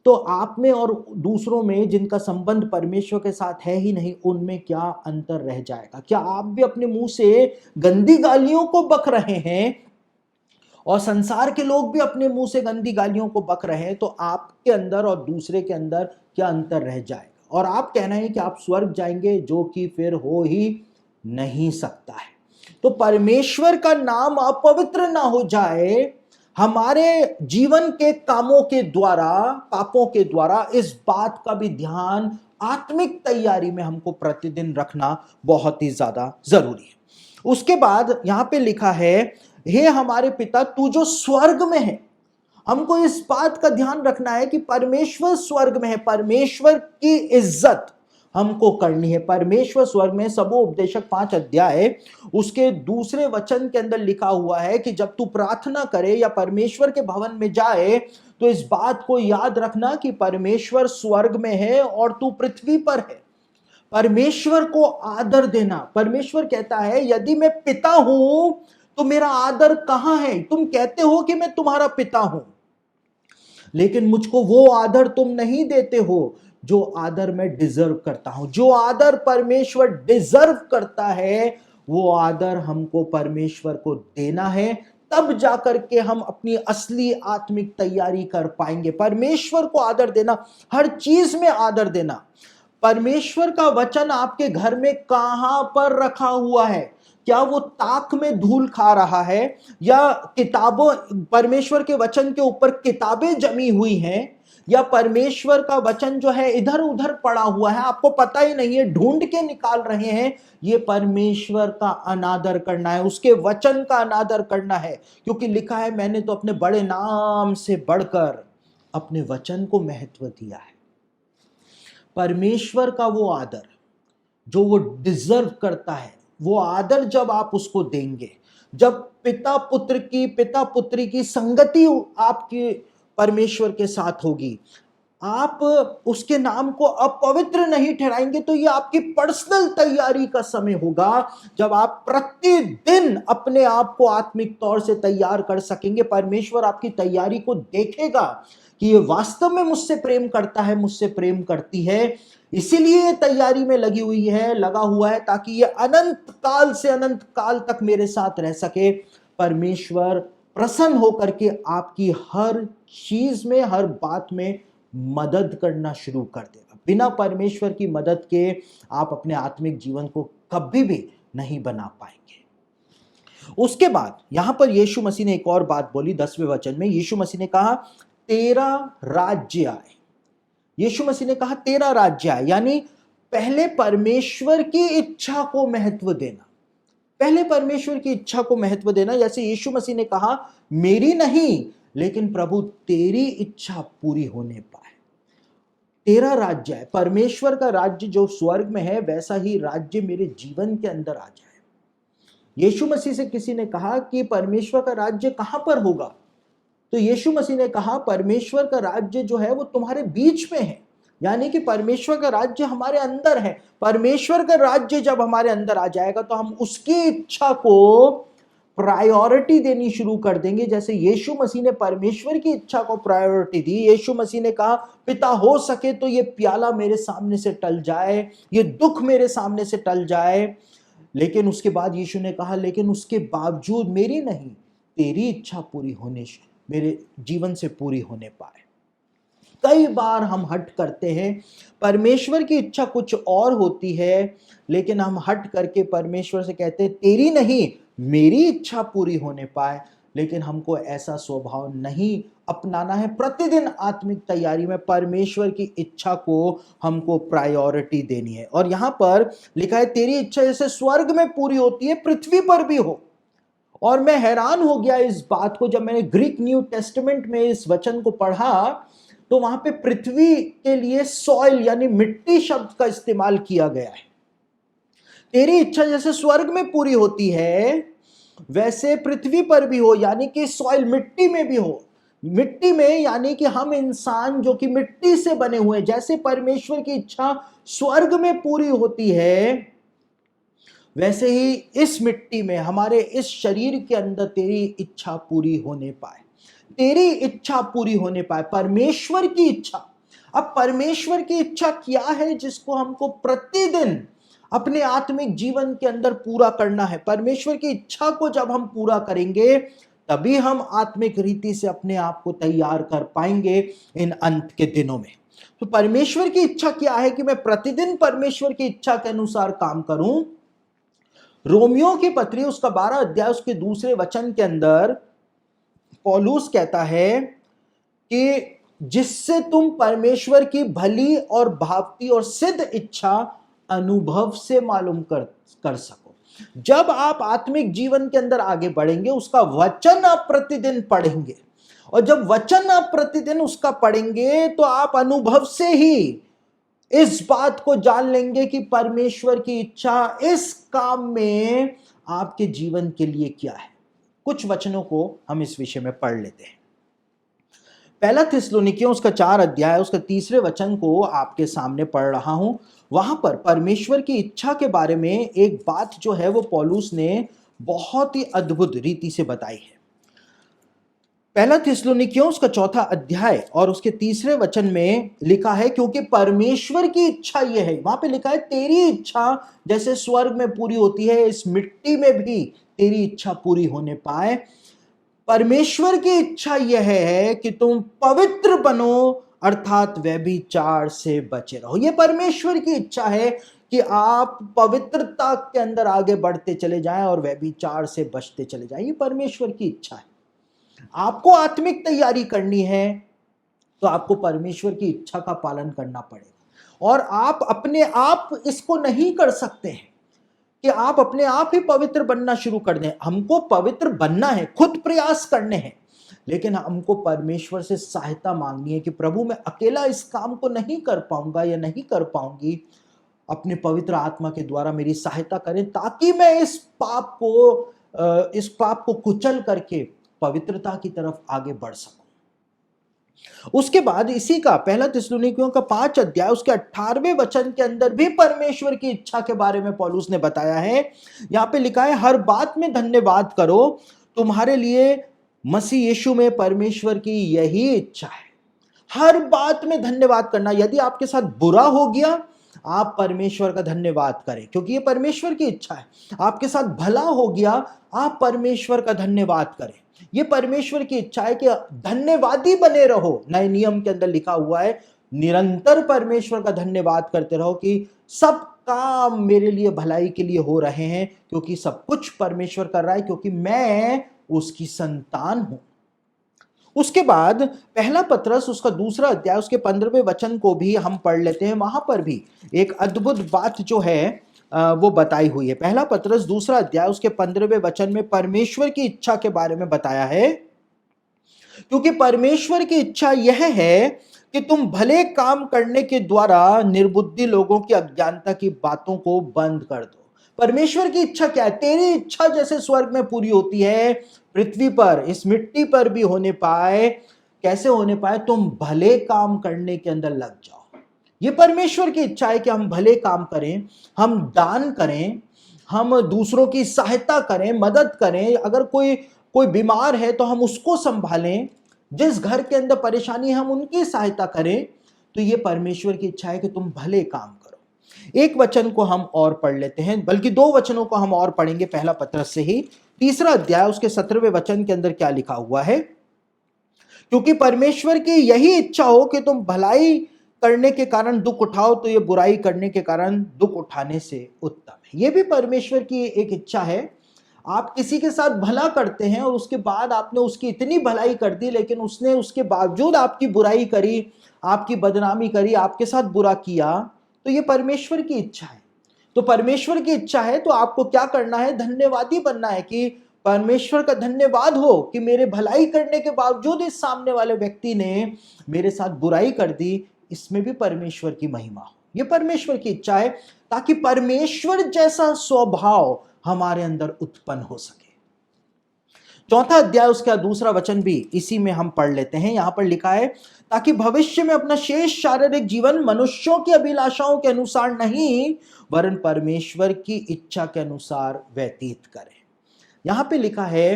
S1: तो आप में और दूसरों में जिनका संबंध परमेश्वर के साथ है ही नहीं, उनमें क्या अंतर रह जाएगा? क्या आप भी अपने मुंह से गंदी गालियों को बक रहे हैं और संसार के लोग भी अपने मुंह से गंदी गालियों को बक रहे हैं? तो आपके अंदर और दूसरे के अंदर क्या अंतर रह जाएगा? और आप कहना है कि आप स्वर्ग जाएंगे, जो कि फिर हो ही नहीं सकता है। तो परमेश्वर का नाम अपवित्र ना हो जाए हमारे जीवन के कामों के द्वारा, पापों के द्वारा, इस बात का भी ध्यान आत्मिक तैयारी में हमको प्रतिदिन रखना बहुत ही ज्यादा जरूरी है। उसके बाद यहां पे लिखा है, हे हमारे पिता तू जो स्वर्ग में है। हमको इस बात का ध्यान रखना है कि परमेश्वर स्वर्ग में है, परमेश्वर की इज्जत हमको करनी है। परमेश्वर स्वर्ग में, सबोपदेशक 5 अध्याय उसके दूसरे वचन के अंदर लिखा हुआ है कि जब तू प्रार्थना करे या परमेश्वर के भवन में जाए तो इस बात को याद रखना कि परमेश्वर स्वर्ग में है और तू पृथ्वी पर है। परमेश्वर को आदर देना। परमेश्वर कहता है, यदि मैं पिता हूं तो मेरा आदर कहां है? तुम कहते हो कि मैं तुम्हारा पिता हूं, लेकिन मुझको वो आदर तुम नहीं देते हो जो आदर मैं डिजर्व करता हूं। जो आदर परमेश्वर डिजर्व करता है, वो आदर हमको परमेश्वर को देना है, तब जाकर के हम अपनी असली आत्मिक तैयारी कर पाएंगे। परमेश्वर को आदर देना, हर चीज में आदर देना। परमेश्वर का वचन आपके घर में कहां पर रखा हुआ है? क्या वो ताक में धूल खा रहा है, या किताबों, परमेश्वर के वचन के ऊपर किताबें जमी हुई हैं, या परमेश्वर का वचन जो है इधर उधर पड़ा हुआ है, आपको पता ही नहीं है, ढूंढ के निकाल रहे हैं? ये परमेश्वर का अनादर करना है, उसके वचन का अनादर करना है। क्योंकि लिखा है, मैंने तो अपने बड़े नाम से बढ़कर अपने वचन को महत्व दिया है। परमेश्वर का वो आदर जो वो डिजर्व करता है, वो आदर जब आप उसको देंगे, जब पिता पुत्री की संगति आपकी परमेश्वर के साथ होगी, आप उसके नाम को अपवित्र नहीं ठहराएंगे, तो ये आपकी पर्सनल तैयारी का समय होगा, जब आप प्रतिदिन अपने आप को आत्मिक तौर से तैयार कर सकेंगे। परमेश्वर आपकी तैयारी को देखेगा कि ये वास्तव में मुझसे प्रेम करता है, मुझसे प्रेम करती है, इसीलिए ये तैयारी में लगी हुई है, लगा हुआ है, ताकि ये अनंत काल से अनंत काल तक मेरे साथ रह सके। परमेश्वर प्रसन्न होकर के आपकी हर चीज में, हर बात में मदद करना शुरू कर देगा। बिना परमेश्वर की मदद के आप अपने आत्मिक जीवन को कभी भी नहीं बना पाएंगे। उसके बाद यहां पर यीशु मसीह ने एक और बात बोली 10वें वचन में। यीशु मसीह ने कहा, तेरा राज्य आए। यीशु मसीह ने कहा तेरा राज्य आए, यानी पहले परमेश्वर की इच्छा को महत्व देना, पहले परमेश्वर की इच्छा को महत्व देना। जैसे यीशु मसीह ने कहा, मेरी नहीं लेकिन प्रभु तेरी इच्छा पूरी होने पाए। तेरा राज्य है, परमेश्वर का राज्य जो स्वर्ग में है, वैसा ही राज्य मेरे जीवन के अंदर आ जाए। यीशु मसीह से किसी ने कहा कि परमेश्वर का राज्य कहां पर होगा? तो यीशु मसीह ने कहा, परमेश्वर का राज्य जो है वो तुम्हारे बीच में है, यानी कि परमेश्वर का राज्य हमारे अंदर है। परमेश्वर का राज्य जब हमारे अंदर आ जाएगा तो हम उसकी इच्छा को प्रायोरिटी देनी शुरू कर देंगे। जैसे यीशु मसीह ने परमेश्वर की इच्छा को प्रायोरिटी दी। यीशु मसीह ने कहा, पिता हो सके तो ये प्याला मेरे सामने से टल जाए, ये दुख मेरे सामने से टल जाए। लेकिन उसके बाद यीशु ने कहा, लेकिन उसके बावजूद मेरी नहीं, तेरी इच्छा पूरी होने, मेरे जीवन से पूरी होने पाए। कई बार हम हट करते हैं, परमेश्वर की इच्छा कुछ और होती है, लेकिन हम हट करके परमेश्वर से कहते हैं, तेरी नहीं, मेरी इच्छा पूरी होने पाए। लेकिन हमको ऐसा स्वभाव नहीं अपनाना है। प्रतिदिन आत्मिक तैयारी में परमेश्वर की इच्छा को हमको प्रायोरिटी देनी है। और यहां पर लिखा है, तेरी इच्छा जैसे स्वर्ग में पूरी होती है, पृथ्वी पर भी हो। और मैं हैरान हो गया इस बात को, जब मैंने ग्रीक न्यू टेस्टमेंट में इस वचन को पढ़ा, तो वहां पे पृथ्वी के लिए सॉइल यानी मिट्टी शब्द का इस्तेमाल किया गया है। तेरी इच्छा जैसे स्वर्ग में पूरी होती है, वैसे पृथ्वी पर भी हो, यानी कि सॉइल मिट्टी में भी हो। मिट्टी में यानी कि हम इंसान जो कि मिट्टी से बने हुए, जैसे परमेश्वर की इच्छा स्वर्ग में पूरी होती है, वैसे ही इस मिट्टी में, हमारे इस शरीर के अंदर तेरी इच्छा पूरी होने पाए, तेरी इच्छा पूरी होने पाए, परमेश्वर की इच्छा। अब परमेश्वर की इच्छा क्या है जिसको हमको प्रतिदिन अपने आत्मिक जीवन के अंदर पूरा करना है। परमेश्वर की इच्छा को जब हम पूरा करेंगे, तभी हम आत्मिक रीति से अपने आप को तैयार कर पाएंगे इन अंत के दिनों में। तो परमेश्वर की इच्छा क्या है कि मैं प्रतिदिन परमेश्वर की इच्छा के अनुसार काम करूं। रोमियो की पत्री उसका 12 अध्याय उसके दूसरे वचन के अंदर पौलुस कहता है कि जिससे तुम परमेश्वर की भली और भावती और सिद्ध इच्छा अनुभव से मालूम कर सको। जब आप आत्मिक जीवन के अंदर आगे बढ़ेंगे, उसका वचन आप प्रतिदिन पढ़ेंगे, और जब वचन आप प्रतिदिन उसका पढ़ेंगे, तो आप अनुभव से ही इस बात को जान लेंगे कि परमेश्वर की इच्छा इस काम में आपके जीवन के लिए क्या है। कुछ वचनों को हम इस विषय में पढ़ लेते हैं। पहला थिस्सलुनीकियों उसका 4 अध्याय उसका 3 वचन को आपके सामने पढ़ रहा हूं। वहां पर परमेश्वर की इच्छा के बारे में एक बात जो है वो पौलुस ने बहुत ही अद्भुत रीति से बताई है। पहला थिस्सलुनीकियों उसका 4 अध्याय और उसके 3 वचन में लिखा है, क्योंकि परमेश्वर की इच्छा यह है, वहां पे लिखा है, तेरी इच्छा जैसे स्वर्ग में पूरी होती है, इस मिट्टी में भी तेरी इच्छा पूरी होने पाए। परमेश्वर की इच्छा यह है कि तुम पवित्र बनो, अर्थात व्यभिचार से बचे रहो। यह परमेश्वर की इच्छा है कि आप पवित्रता के अंदर आगे बढ़ते चले जाएं और व्यभिचार से बचते चले जाएं। ये परमेश्वर की इच्छा है। आपको आत्मिक तैयारी करनी है तो आपको परमेश्वर की इच्छा का पालन करना पड़ेगा। और आप अपने आप इसको नहीं कर सकते हैं कि आप अपने आप ही पवित्र बनना शुरू कर दें। हमको पवित्र बनना है, खुद प्रयास करने हैं, लेकिन हमको परमेश्वर से सहायता मांगनी है कि प्रभु मैं अकेला इस काम को नहीं कर पाऊंगा या नहीं कर पाऊंगी, अपने पवित्र आत्मा के द्वारा मेरी सहायता करें, ताकि मैं इस पाप को कुचल करके पवित्रता की तरफ आगे बढ़ सकूं। उसके बाद इसी का पहला थिस्सलुनीकियों का 5 अध्याय उसके 18वें वचन के अंदर भी परमेश्वर की इच्छा के बारे में पौलुस ने बताया है। यहां पे लिखा है, हर बात में धन्यवाद करो, तुम्हारे लिए मसीह यीशु में परमेश्वर की यही इच्छा है। हर बात में धन्यवाद करना। यदि आपके साथ बुरा हो गया, आप परमेश्वर का धन्यवाद करें, क्योंकि ये परमेश्वर की इच्छा है। आपके साथ भला हो गया, आप परमेश्वर का धन्यवाद करें। ये परमेश्वर की इच्छा है कि धन्यवादी बने रहो। नए नियम के अंदर लिखा हुआ है, निरंतर परमेश्वर का धन्यवाद करते रहो कि सब काम मेरे लिए भलाई के लिए हो रहे हैं, क्योंकि सब कुछ परमेश्वर कर रहा है, क्योंकि मैं उसकी संतान हूं। उसके बाद पहला पत्रस उसका 2 अध्याय उसके 15वें वचन को भी हम पढ़ लेते हैं। वहां पर भी एक अद्भुत बात जो है वो बताई हुई है। पहला पत्रस 2 अध्याय उसके 15वें वचन में परमेश्वर की इच्छा के बारे में बताया है, क्योंकि परमेश्वर की इच्छा यह है कि तुम भले काम करने के द्वारा निर्बुद्धि लोगों की अज्ञानता की बातों को बंद कर दो। परमेश्वर की इच्छा क्या है? तेरी इच्छा जैसे स्वर्ग में पूरी होती है, पृथ्वी पर, इस मिट्टी पर भी होने पाए। कैसे होने पाए? तुम भले काम करने के अंदर लग जाओ। ये परमेश्वर की इच्छा है कि हम भले काम करें, हम दान करें, हम दूसरों की सहायता करें, मदद करें, अगर कोई कोई बीमार है तो हम उसको संभालें, जिस घर के अंदर परेशानी है हम उनकी सहायता करें, तो ये परमेश्वर की इच्छा है कि तुम भले काम करो। एक वचन को हम और पढ़ लेते हैं, बल्कि दो वचनों को हम और पढ़ेंगे, पहला पत्रस से ही 3 अध्याय उसके 17वें वचन के अंदर क्या लिखा हुआ है। क्योंकि परमेश्वर की यही इच्छा हो कि तुम भलाई करने के कारण दुख उठाओ, तो ये बुराई करने के कारण दुख उठाने से उत्तम है। ये भी परमेश्वर की एक इच्छा है। आप किसी के साथ भला करते हैं और उसके बाद आपने उसकी इतनी भलाई कर दी, लेकिन उसने उसके बावजूद आपकी बुराई करी, आपकी बदनामी करी, आपके साथ बुरा किया, तो ये परमेश्वर की इच्छा है। तो परमेश्वर की इच्छा है तो आपको क्या करना है, धन्यवादी बनना है कि परमेश्वर का धन्यवाद हो कि मेरे भलाई करने के बावजूद इस सामने वाले व्यक्ति ने मेरे साथ बुराई कर दी, इसमें भी परमेश्वर की महिमा हो। यह परमेश्वर की इच्छा है ताकि परमेश्वर जैसा स्वभाव हमारे अंदर उत्पन्न हो सके। चौथा अध्याय उसका दूसरा वचन भी इसी में हम पढ़ लेते हैं। यहां पर लिखा है, ताकि भविष्य में अपना शेष शारीरिक जीवन मनुष्यों की अभिलाषाओं के अनुसार नहीं, वरन परमेश्वर की इच्छा के अनुसार व्यतीत करें। यहां पे लिखा है,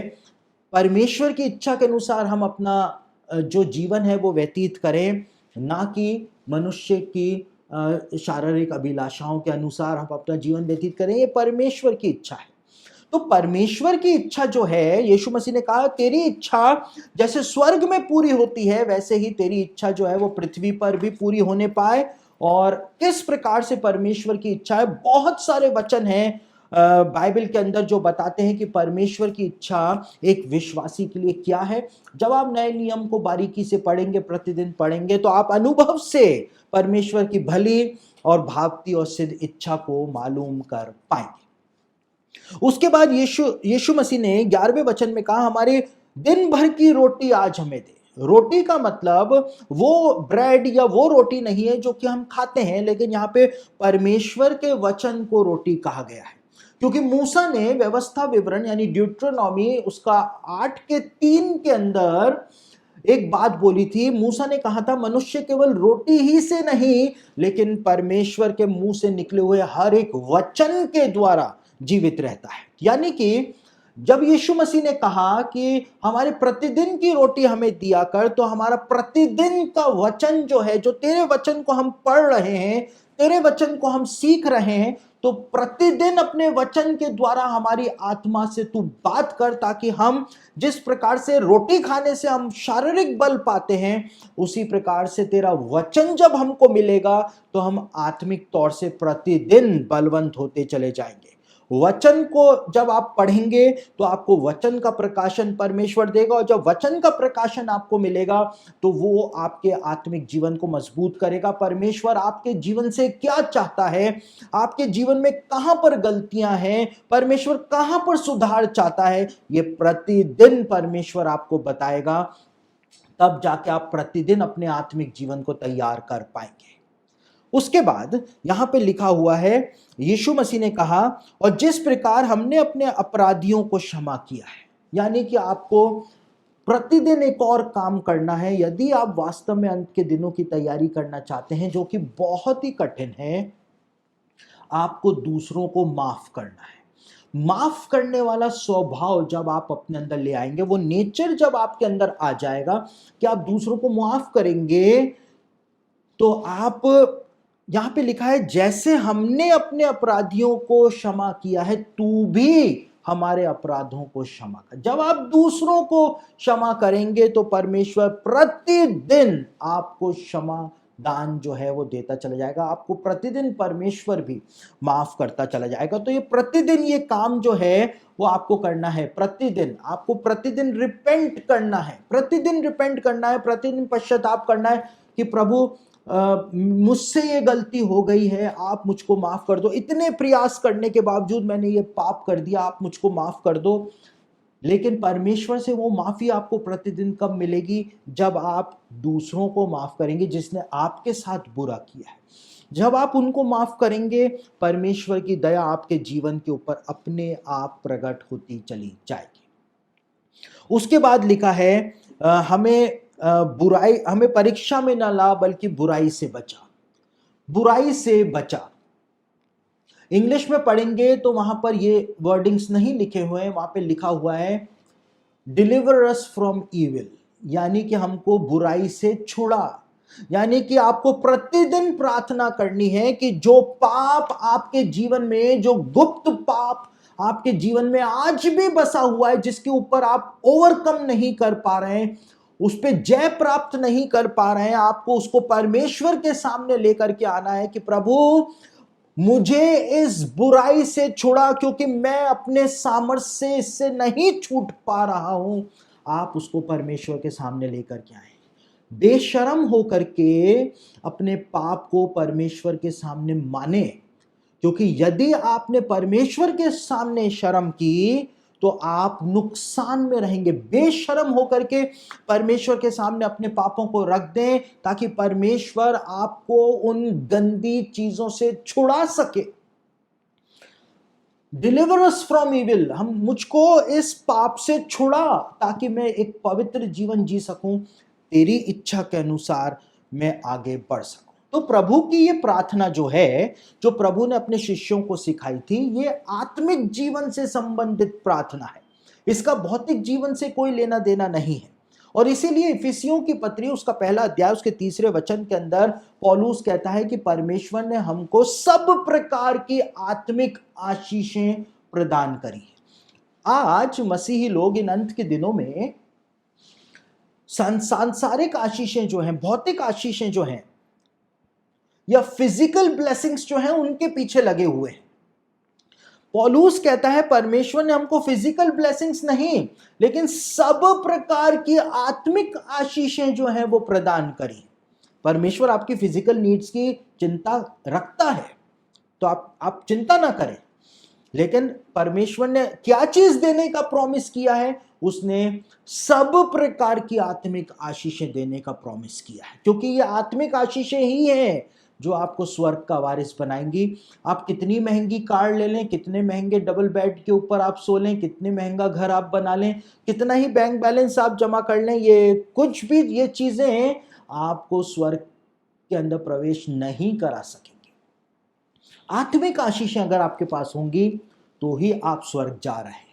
S1: परमेश्वर की इच्छा के अनुसार हम अपना जो जीवन है वो व्यतीत करें, ना कि मनुष्य की शारीरिक अभिलाषाओं के अनुसार हम अपना जीवन व्यतीत करें। ये परमेश्वर की इच्छा है। तो परमेश्वर की इच्छा जो है, यीशु मसीह ने कहा, तेरी इच्छा जैसे स्वर्ग में पूरी होती है, वैसे ही तेरी इच्छा जो है वो पृथ्वी पर भी पूरी होने पाए। और किस प्रकार से परमेश्वर की इच्छा है, बहुत सारे वचन हैं बाइबल के अंदर जो बताते हैं कि परमेश्वर की इच्छा एक विश्वासी के लिए क्या है। जब आप नए नियम को बारीकी से पढ़ेंगे, प्रतिदिन पढ़ेंगे, तो आप अनुभव से परमेश्वर की भली और भावती और सिद्ध इच्छा को मालूम कर पाएंगे। उसके बाद यीशु मसीह ने 11वें वचन में कहा, हमारे दिन भर की रोटी आज हमें दे। रोटी का मतलब वो ब्रेड या वो रोटी नहीं है जो कि हम खाते हैं, लेकिन यहाँ पे परमेश्वर के वचन को रोटी कहा गया है। क्योंकि मूसा ने व्यवस्था विवरण यानी ड्यूट्रोनॉमी उसका 8:3 के अंदर एक बात बोली थी। मूसा ने कहा था, मनुष्य केवल रोटी ही से नहीं, लेकिन परमेश्वर के मुंह से निकले हुए हर एक वचन के द्वारा जीवित रहता है। यानी कि जब यीशु मसीह ने कहा कि हमारे प्रतिदिन की रोटी हमें दिया कर, तो हमारा प्रतिदिन का वचन जो है, जो तेरे वचन को हम पढ़ रहे हैं, तेरे वचन को हम सीख रहे हैं, तो प्रतिदिन अपने वचन के द्वारा हमारी आत्मा से तू बात कर, ताकि हम जिस प्रकार से रोटी खाने से हम शारीरिक बल पाते हैं, उसी प्रकार से तेरा वचन जब हमको मिलेगा तो हम आत्मिक तौर से प्रतिदिन बलवंत होते चले जाएंगे। वचन को जब आप पढ़ेंगे तो आपको वचन का प्रकाशन परमेश्वर देगा, और जब वचन का प्रकाशन आपको मिलेगा तो वो आपके आत्मिक जीवन को मजबूत करेगा। परमेश्वर आपके जीवन से क्या चाहता है, आपके जीवन में कहां पर गलतियां हैं, परमेश्वर कहां पर सुधार चाहता है, ये प्रतिदिन परमेश्वर आपको बताएगा। तब जाके आप प्रतिदिन अपने आत्मिक जीवन को तैयार कर पाएंगे। उसके बाद यहां पे लिखा हुआ है, यीशु मसीह ने कहा, और जिस प्रकार हमने अपने अपराधियों को क्षमा किया है। यानी कि आपको प्रतिदिन एक और काम करना है। यदि आप वास्तव में अंत के दिनों की तैयारी करना चाहते हैं, जो कि बहुत ही कठिन है, आपको दूसरों को माफ करना है। माफ करने वाला स्वभाव जब आप अपने अंदर ले आएंगे, वो नेचर जब आपके अंदर आ जाएगा कि आप दूसरों को माफ करेंगे, तो आप, यहां पे लिखा है, जैसे हमने अपने अपराधियों को क्षमा किया है, तू भी हमारे अपराधों को क्षमा कर। जब आप दूसरों को क्षमा करेंगे तो परमेश्वर प्रतिदिन आपको क्षमा दान जो है वो देता चला जाएगा। आपको प्रतिदिन परमेश्वर भी माफ करता चला जाएगा। तो ये प्रतिदिन ये काम जो है वो आपको करना है। प्रतिदिन आपको प्रतिदिन रिपेंट करना है, प्रतिदिन रिपेंट करना है, प्रतिदिन पश्चाताप करना है कि प्रभु मुझसे ये गलती हो गई है, आप मुझको माफ कर दो। इतने प्रयास करने के बावजूद मैंने ये पाप कर दिया, आप मुझको माफ कर दो। लेकिन परमेश्वर से वो माफी आपको प्रतिदिन कब मिलेगी? जब आप दूसरों को माफ करेंगे जिसने आपके साथ बुरा किया है। जब आप उनको माफ करेंगे, परमेश्वर की दया आपके जीवन के ऊपर अपने आप प्रकट होती चली जाएगी। उसके बाद लिखा है, हमें परीक्षा में ना ला, बल्कि बुराई से बचा। बुराई से बचा। इंग्लिश में पढ़ेंगे तो वहां पर ये वर्डिंग्स नहीं लिखे हुए हैं, वहां पे लिखा हुआ है डिलीवर अस फ्रॉम इविल, यानी कि हमको बुराई से छुड़ा। यानी कि आपको प्रतिदिन प्रार्थना करनी है कि जो पाप आपके जीवन में, जो गुप्त पाप आपके जीवन में आज भी बसा हुआ है, जिसके ऊपर आप ओवरकम नहीं कर पा रहे हैं, उस पर जय प्राप्त नहीं कर पा रहे हैं, आपको उसको परमेश्वर के सामने लेकर के आना है कि प्रभु मुझे इस बुराई से छुड़ा, क्योंकि मैं अपने सामर्थ्य से इससे नहीं छूट पा रहा हूं। आप उसको परमेश्वर के सामने लेकर के आए, बेशर्म होकर के अपने पाप को परमेश्वर के सामने माने, क्योंकि यदि आपने परमेश्वर के सामने शर्म की तो आप नुकसान में रहेंगे। बेशर्म होकर के परमेश्वर के सामने अपने पापों को रख दें, ताकि परमेश्वर आपको उन गंदी चीजों से छुड़ा सके। डिलीवर अस फ्रॉम इविल, हम मुझको इस पाप से छुड़ा ताकि मैं एक पवित्र जीवन जी सकूं, तेरी इच्छा के अनुसार मैं आगे बढ़ सकूं। तो प्रभु की ये प्रार्थना जो है, जो प्रभु ने अपने शिष्यों को सिखाई थी, ये आत्मिक जीवन से संबंधित प्रार्थना है। इसका भौतिक जीवन से कोई लेना देना नहीं है। और इसीलिए इफिसियों की पत्री उसका पहला अध्याय उसके 3 वचन के अंदर पौलुस कहता है कि परमेश्वर ने हमको सब प्रकार की आत्मिक आशीषें प्रदान करी है। आज मसीही लोग इन अंत के दिनों में सांसारिक आशीषें जो हैं, भौतिक आशीषें जो हैं, या फिजिकल ब्लेसिंग्स जो हैं, उनके पीछे लगे हुए हैं। पौलुस कहता है परमेश्वर ने हमको फिजिकल ब्लेसिंग्स नहीं, लेकिन सब प्रकार की आत्मिक आशीषें जो हैं वो प्रदान करी। परमेश्वर आपकी फिजिकल नीड्स की चिंता रखता है, तो आप चिंता ना करें। लेकिन परमेश्वर ने क्या चीज देने का प्रॉमिस किया है? उसने सब प्रकार की आत्मिक आशीषें देने का प्रॉमिस किया है, क्योंकि ये आत्मिक आशीषें ही हैं जो आपको स्वर्ग का वारिस बनाएंगी। आप कितनी महंगी कार ले लें, कितने महंगे डबल बेड के ऊपर आप सो लें, कितने महंगा घर आप बना लें, कितना ही बैंक बैलेंस आप जमा कर लें, ये कुछ भी, ये चीजें आपको स्वर्ग के अंदर प्रवेश नहीं करा सकेंगी। आत्मिक आशीषें अगर आपके पास होंगी तो ही आप स्वर्ग जा रहे हैं।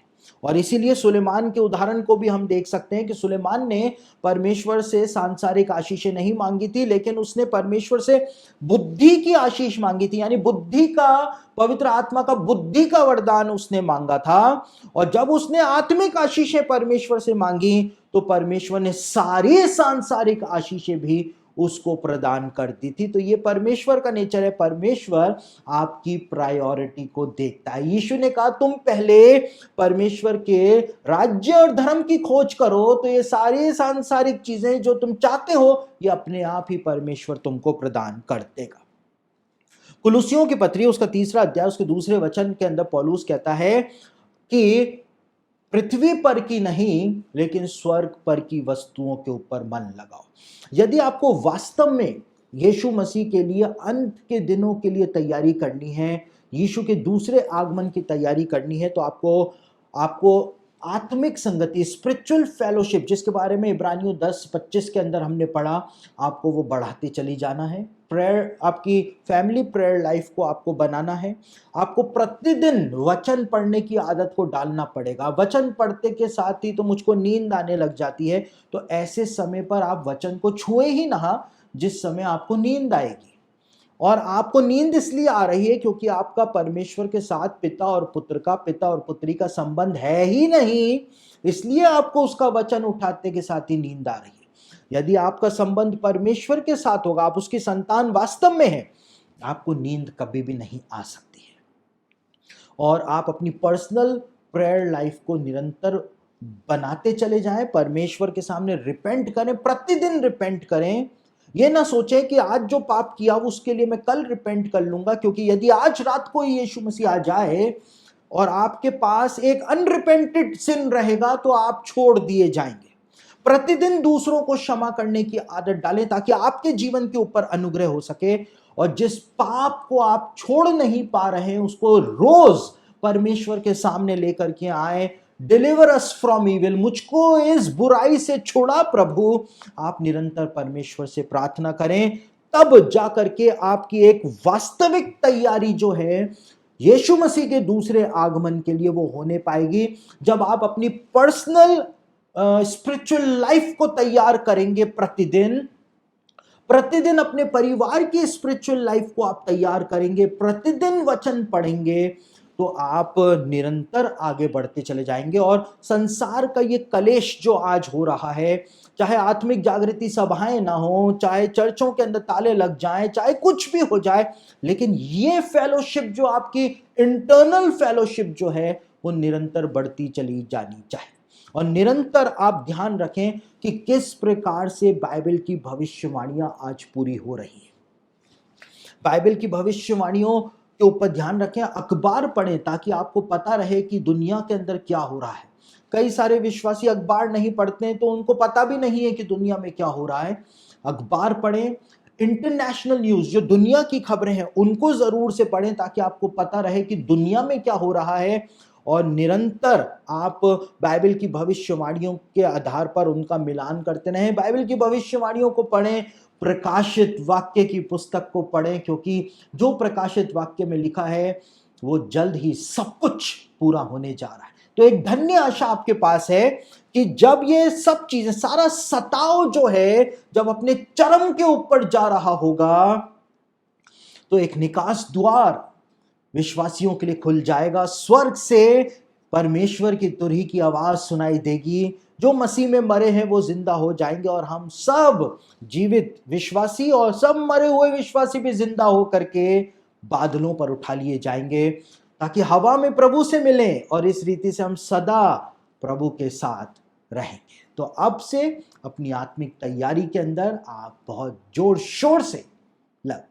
S1: और इसीलिए सुलेमान के उदाहरण को भी हम देख सकते हैं कि सुलेमान ने परमेश्वर से सांसारिक आशीषें नहीं मांगी थी, लेकिन उसने परमेश्वर से बुद्धि की आशीष मांगी थी, यानी बुद्धि का, पवित्र आत्मा का बुद्धि का वरदान उसने मांगा था। और जब उसने आत्मिक आशीषें परमेश्वर से मांगी तो परमेश्वर ने सारी सांसारिक आशीषें भी उसको प्रदान कर दी थी। तो ये परमेश्वर का नेचर है, परमेश्वर आपकी प्रायोरिटी को देखता है। यीशु ने कहा तुम पहले परमेश्वर के राज्य और धर्म की खोज करो, तो ये सारी सांसारिक चीजें जो तुम चाहते हो ये अपने आप ही परमेश्वर तुमको प्रदान कर देगा। कुलुसियों की पत्री उसका 3 अध्याय उसके 2 वचन के अंदर पौलुस कहता है कि पृथ्वी पर की नहीं, लेकिन स्वर्ग पर की वस्तुओं के ऊपर मन लगाओ। यदि आपको वास्तव में यीशु मसीह के लिए अंत के दिनों के लिए तैयारी करनी है, यीशु के दूसरे आगमन की तैयारी करनी है, तो आपको आत्मिक संगति, स्पिरिचुअल फेलोशिप, जिसके बारे में इब्रानियों 10:25 के अंदर हमने पढ़ा, आपको वो बढ़ाते चली जाना है। प्रेयर, आपकी फैमिली प्रेयर लाइफ को आपको बनाना है। आपको प्रतिदिन वचन पढ़ने की आदत को डालना पड़ेगा। वचन पढ़ते के साथ ही तो मुझको नींद आने लग जाती है, तो ऐसे समय पर आप वचन को छुए ही ना जिस समय आपको नींद आएगी। और आपको नींद इसलिए आ रही है क्योंकि आपका परमेश्वर के साथ पिता और पुत्री का संबंध है ही नहीं, इसलिए आपको उसका वचन उठाते के साथ ही नींद आ रही है। यदि आपका संबंध परमेश्वर के साथ होगा, आप उसकी संतान वास्तव में हैं, आपको नींद कभी भी नहीं आ सकती है। और आप अपनी पर्सनल प्रेयर लाइफ को निरंतर बनाते चले जाएं, परमेश्वर के सामने रिपेंट करें, प्रतिदिन रिपेंट करें। ये ना सोचें कि आज जो पाप किया उसके लिए मैं कल रिपेंट कर लूंगा, क्योंकि यदि आज रात को यीशु मसीह आ जाए और आपके पास एक अनरिपेंटेड सिन रहेगा तो आप छोड़ दिए जाएंगे। प्रतिदिन दूसरों को क्षमा करने की आदत डालें ताकि आपके जीवन के ऊपर अनुग्रह हो सके। और जिस पाप को आप छोड़ नहीं पा रहे हैं उसको रोज परमेश्वर के सामने लेकर के आए। डिलीवर अस फ्रॉम इविल, मुझको इस बुराई से छोड़ा प्रभु। आप निरंतर परमेश्वर से प्रार्थना करें, तब जाकर के आपकी एक वास्तविक तैयारी जो है यीशु मसीह के दूसरे आगमन के लिए वो होने पाएगी जब आप अपनी पर्सनल स्पिरिचुअल लाइफ को तैयार करेंगे। प्रतिदिन प्रतिदिन अपने परिवार की स्पिरिचुअल लाइफ को आप तैयार करेंगे, प्रतिदिन वचन पढ़ेंगे, तो आप निरंतर आगे बढ़ते चले जाएंगे। और संसार का ये कलेश जो आज हो रहा है, चाहे आत्मिक जागृति सभाएं ना हो, चाहे चर्चों के अंदर ताले लग जाएं, चाहे कुछ भी हो जाए, लेकिन ये फेलोशिप जो आपकी इंटरनल फेलोशिप जो है वो निरंतर बढ़ती चली जानी चाहिए। और निरंतर आप ध्यान रखें कि किस प्रकार से बाइबल की भविष्यवाणियां आज पूरी हो रही हैं। बाइबल की भविष्यवाणियों के ऊपर ध्यान रखें, अखबार पढ़ें ताकि आपको पता रहे कि दुनिया के अंदर क्या हो रहा है। कई सारे विश्वासी अखबार नहीं पढ़ते हैं तो उनको पता भी नहीं है कि दुनिया में क्या हो रहा है। अखबार पढ़ें, इंटरनेशनल न्यूज जो दुनिया की खबरें हैं उनको जरूर से पढ़ें ताकि आपको पता रहे कि दुनिया में क्या हो रहा है। और निरंतर आप बाइबल की भविष्यवाणियों के आधार पर उनका मिलान करते रहें। बाइबल की भविष्यवाणियों को पढ़ें, प्रकाशित वाक्य की पुस्तक को पढ़ें, क्योंकि जो प्रकाशित वाक्य में लिखा है वो जल्द ही सब कुछ पूरा होने जा रहा है। तो एक धन्य आशा आपके पास है कि जब ये सब चीजें, सारा सताव जो है जब अपने चरम के ऊपर जा रहा होगा, तो एक निकास द्वार विश्वासियों के लिए खुल जाएगा। स्वर्ग से परमेश्वर की तुरही की आवाज सुनाई देगी। जो मसीह में मरे हैं वो जिंदा हो जाएंगे और हम सब जीवित विश्वासी और सब मरे हुए विश्वासी भी जिंदा हो करके बादलों पर उठा लिए जाएंगे ताकि हवा में प्रभु से मिलें और इस रीति से हम सदा प्रभु के साथ रहेंगे। तो अब से अपनी आत्मिक तैयारी के अंदर आप बहुत जोर शोर से लग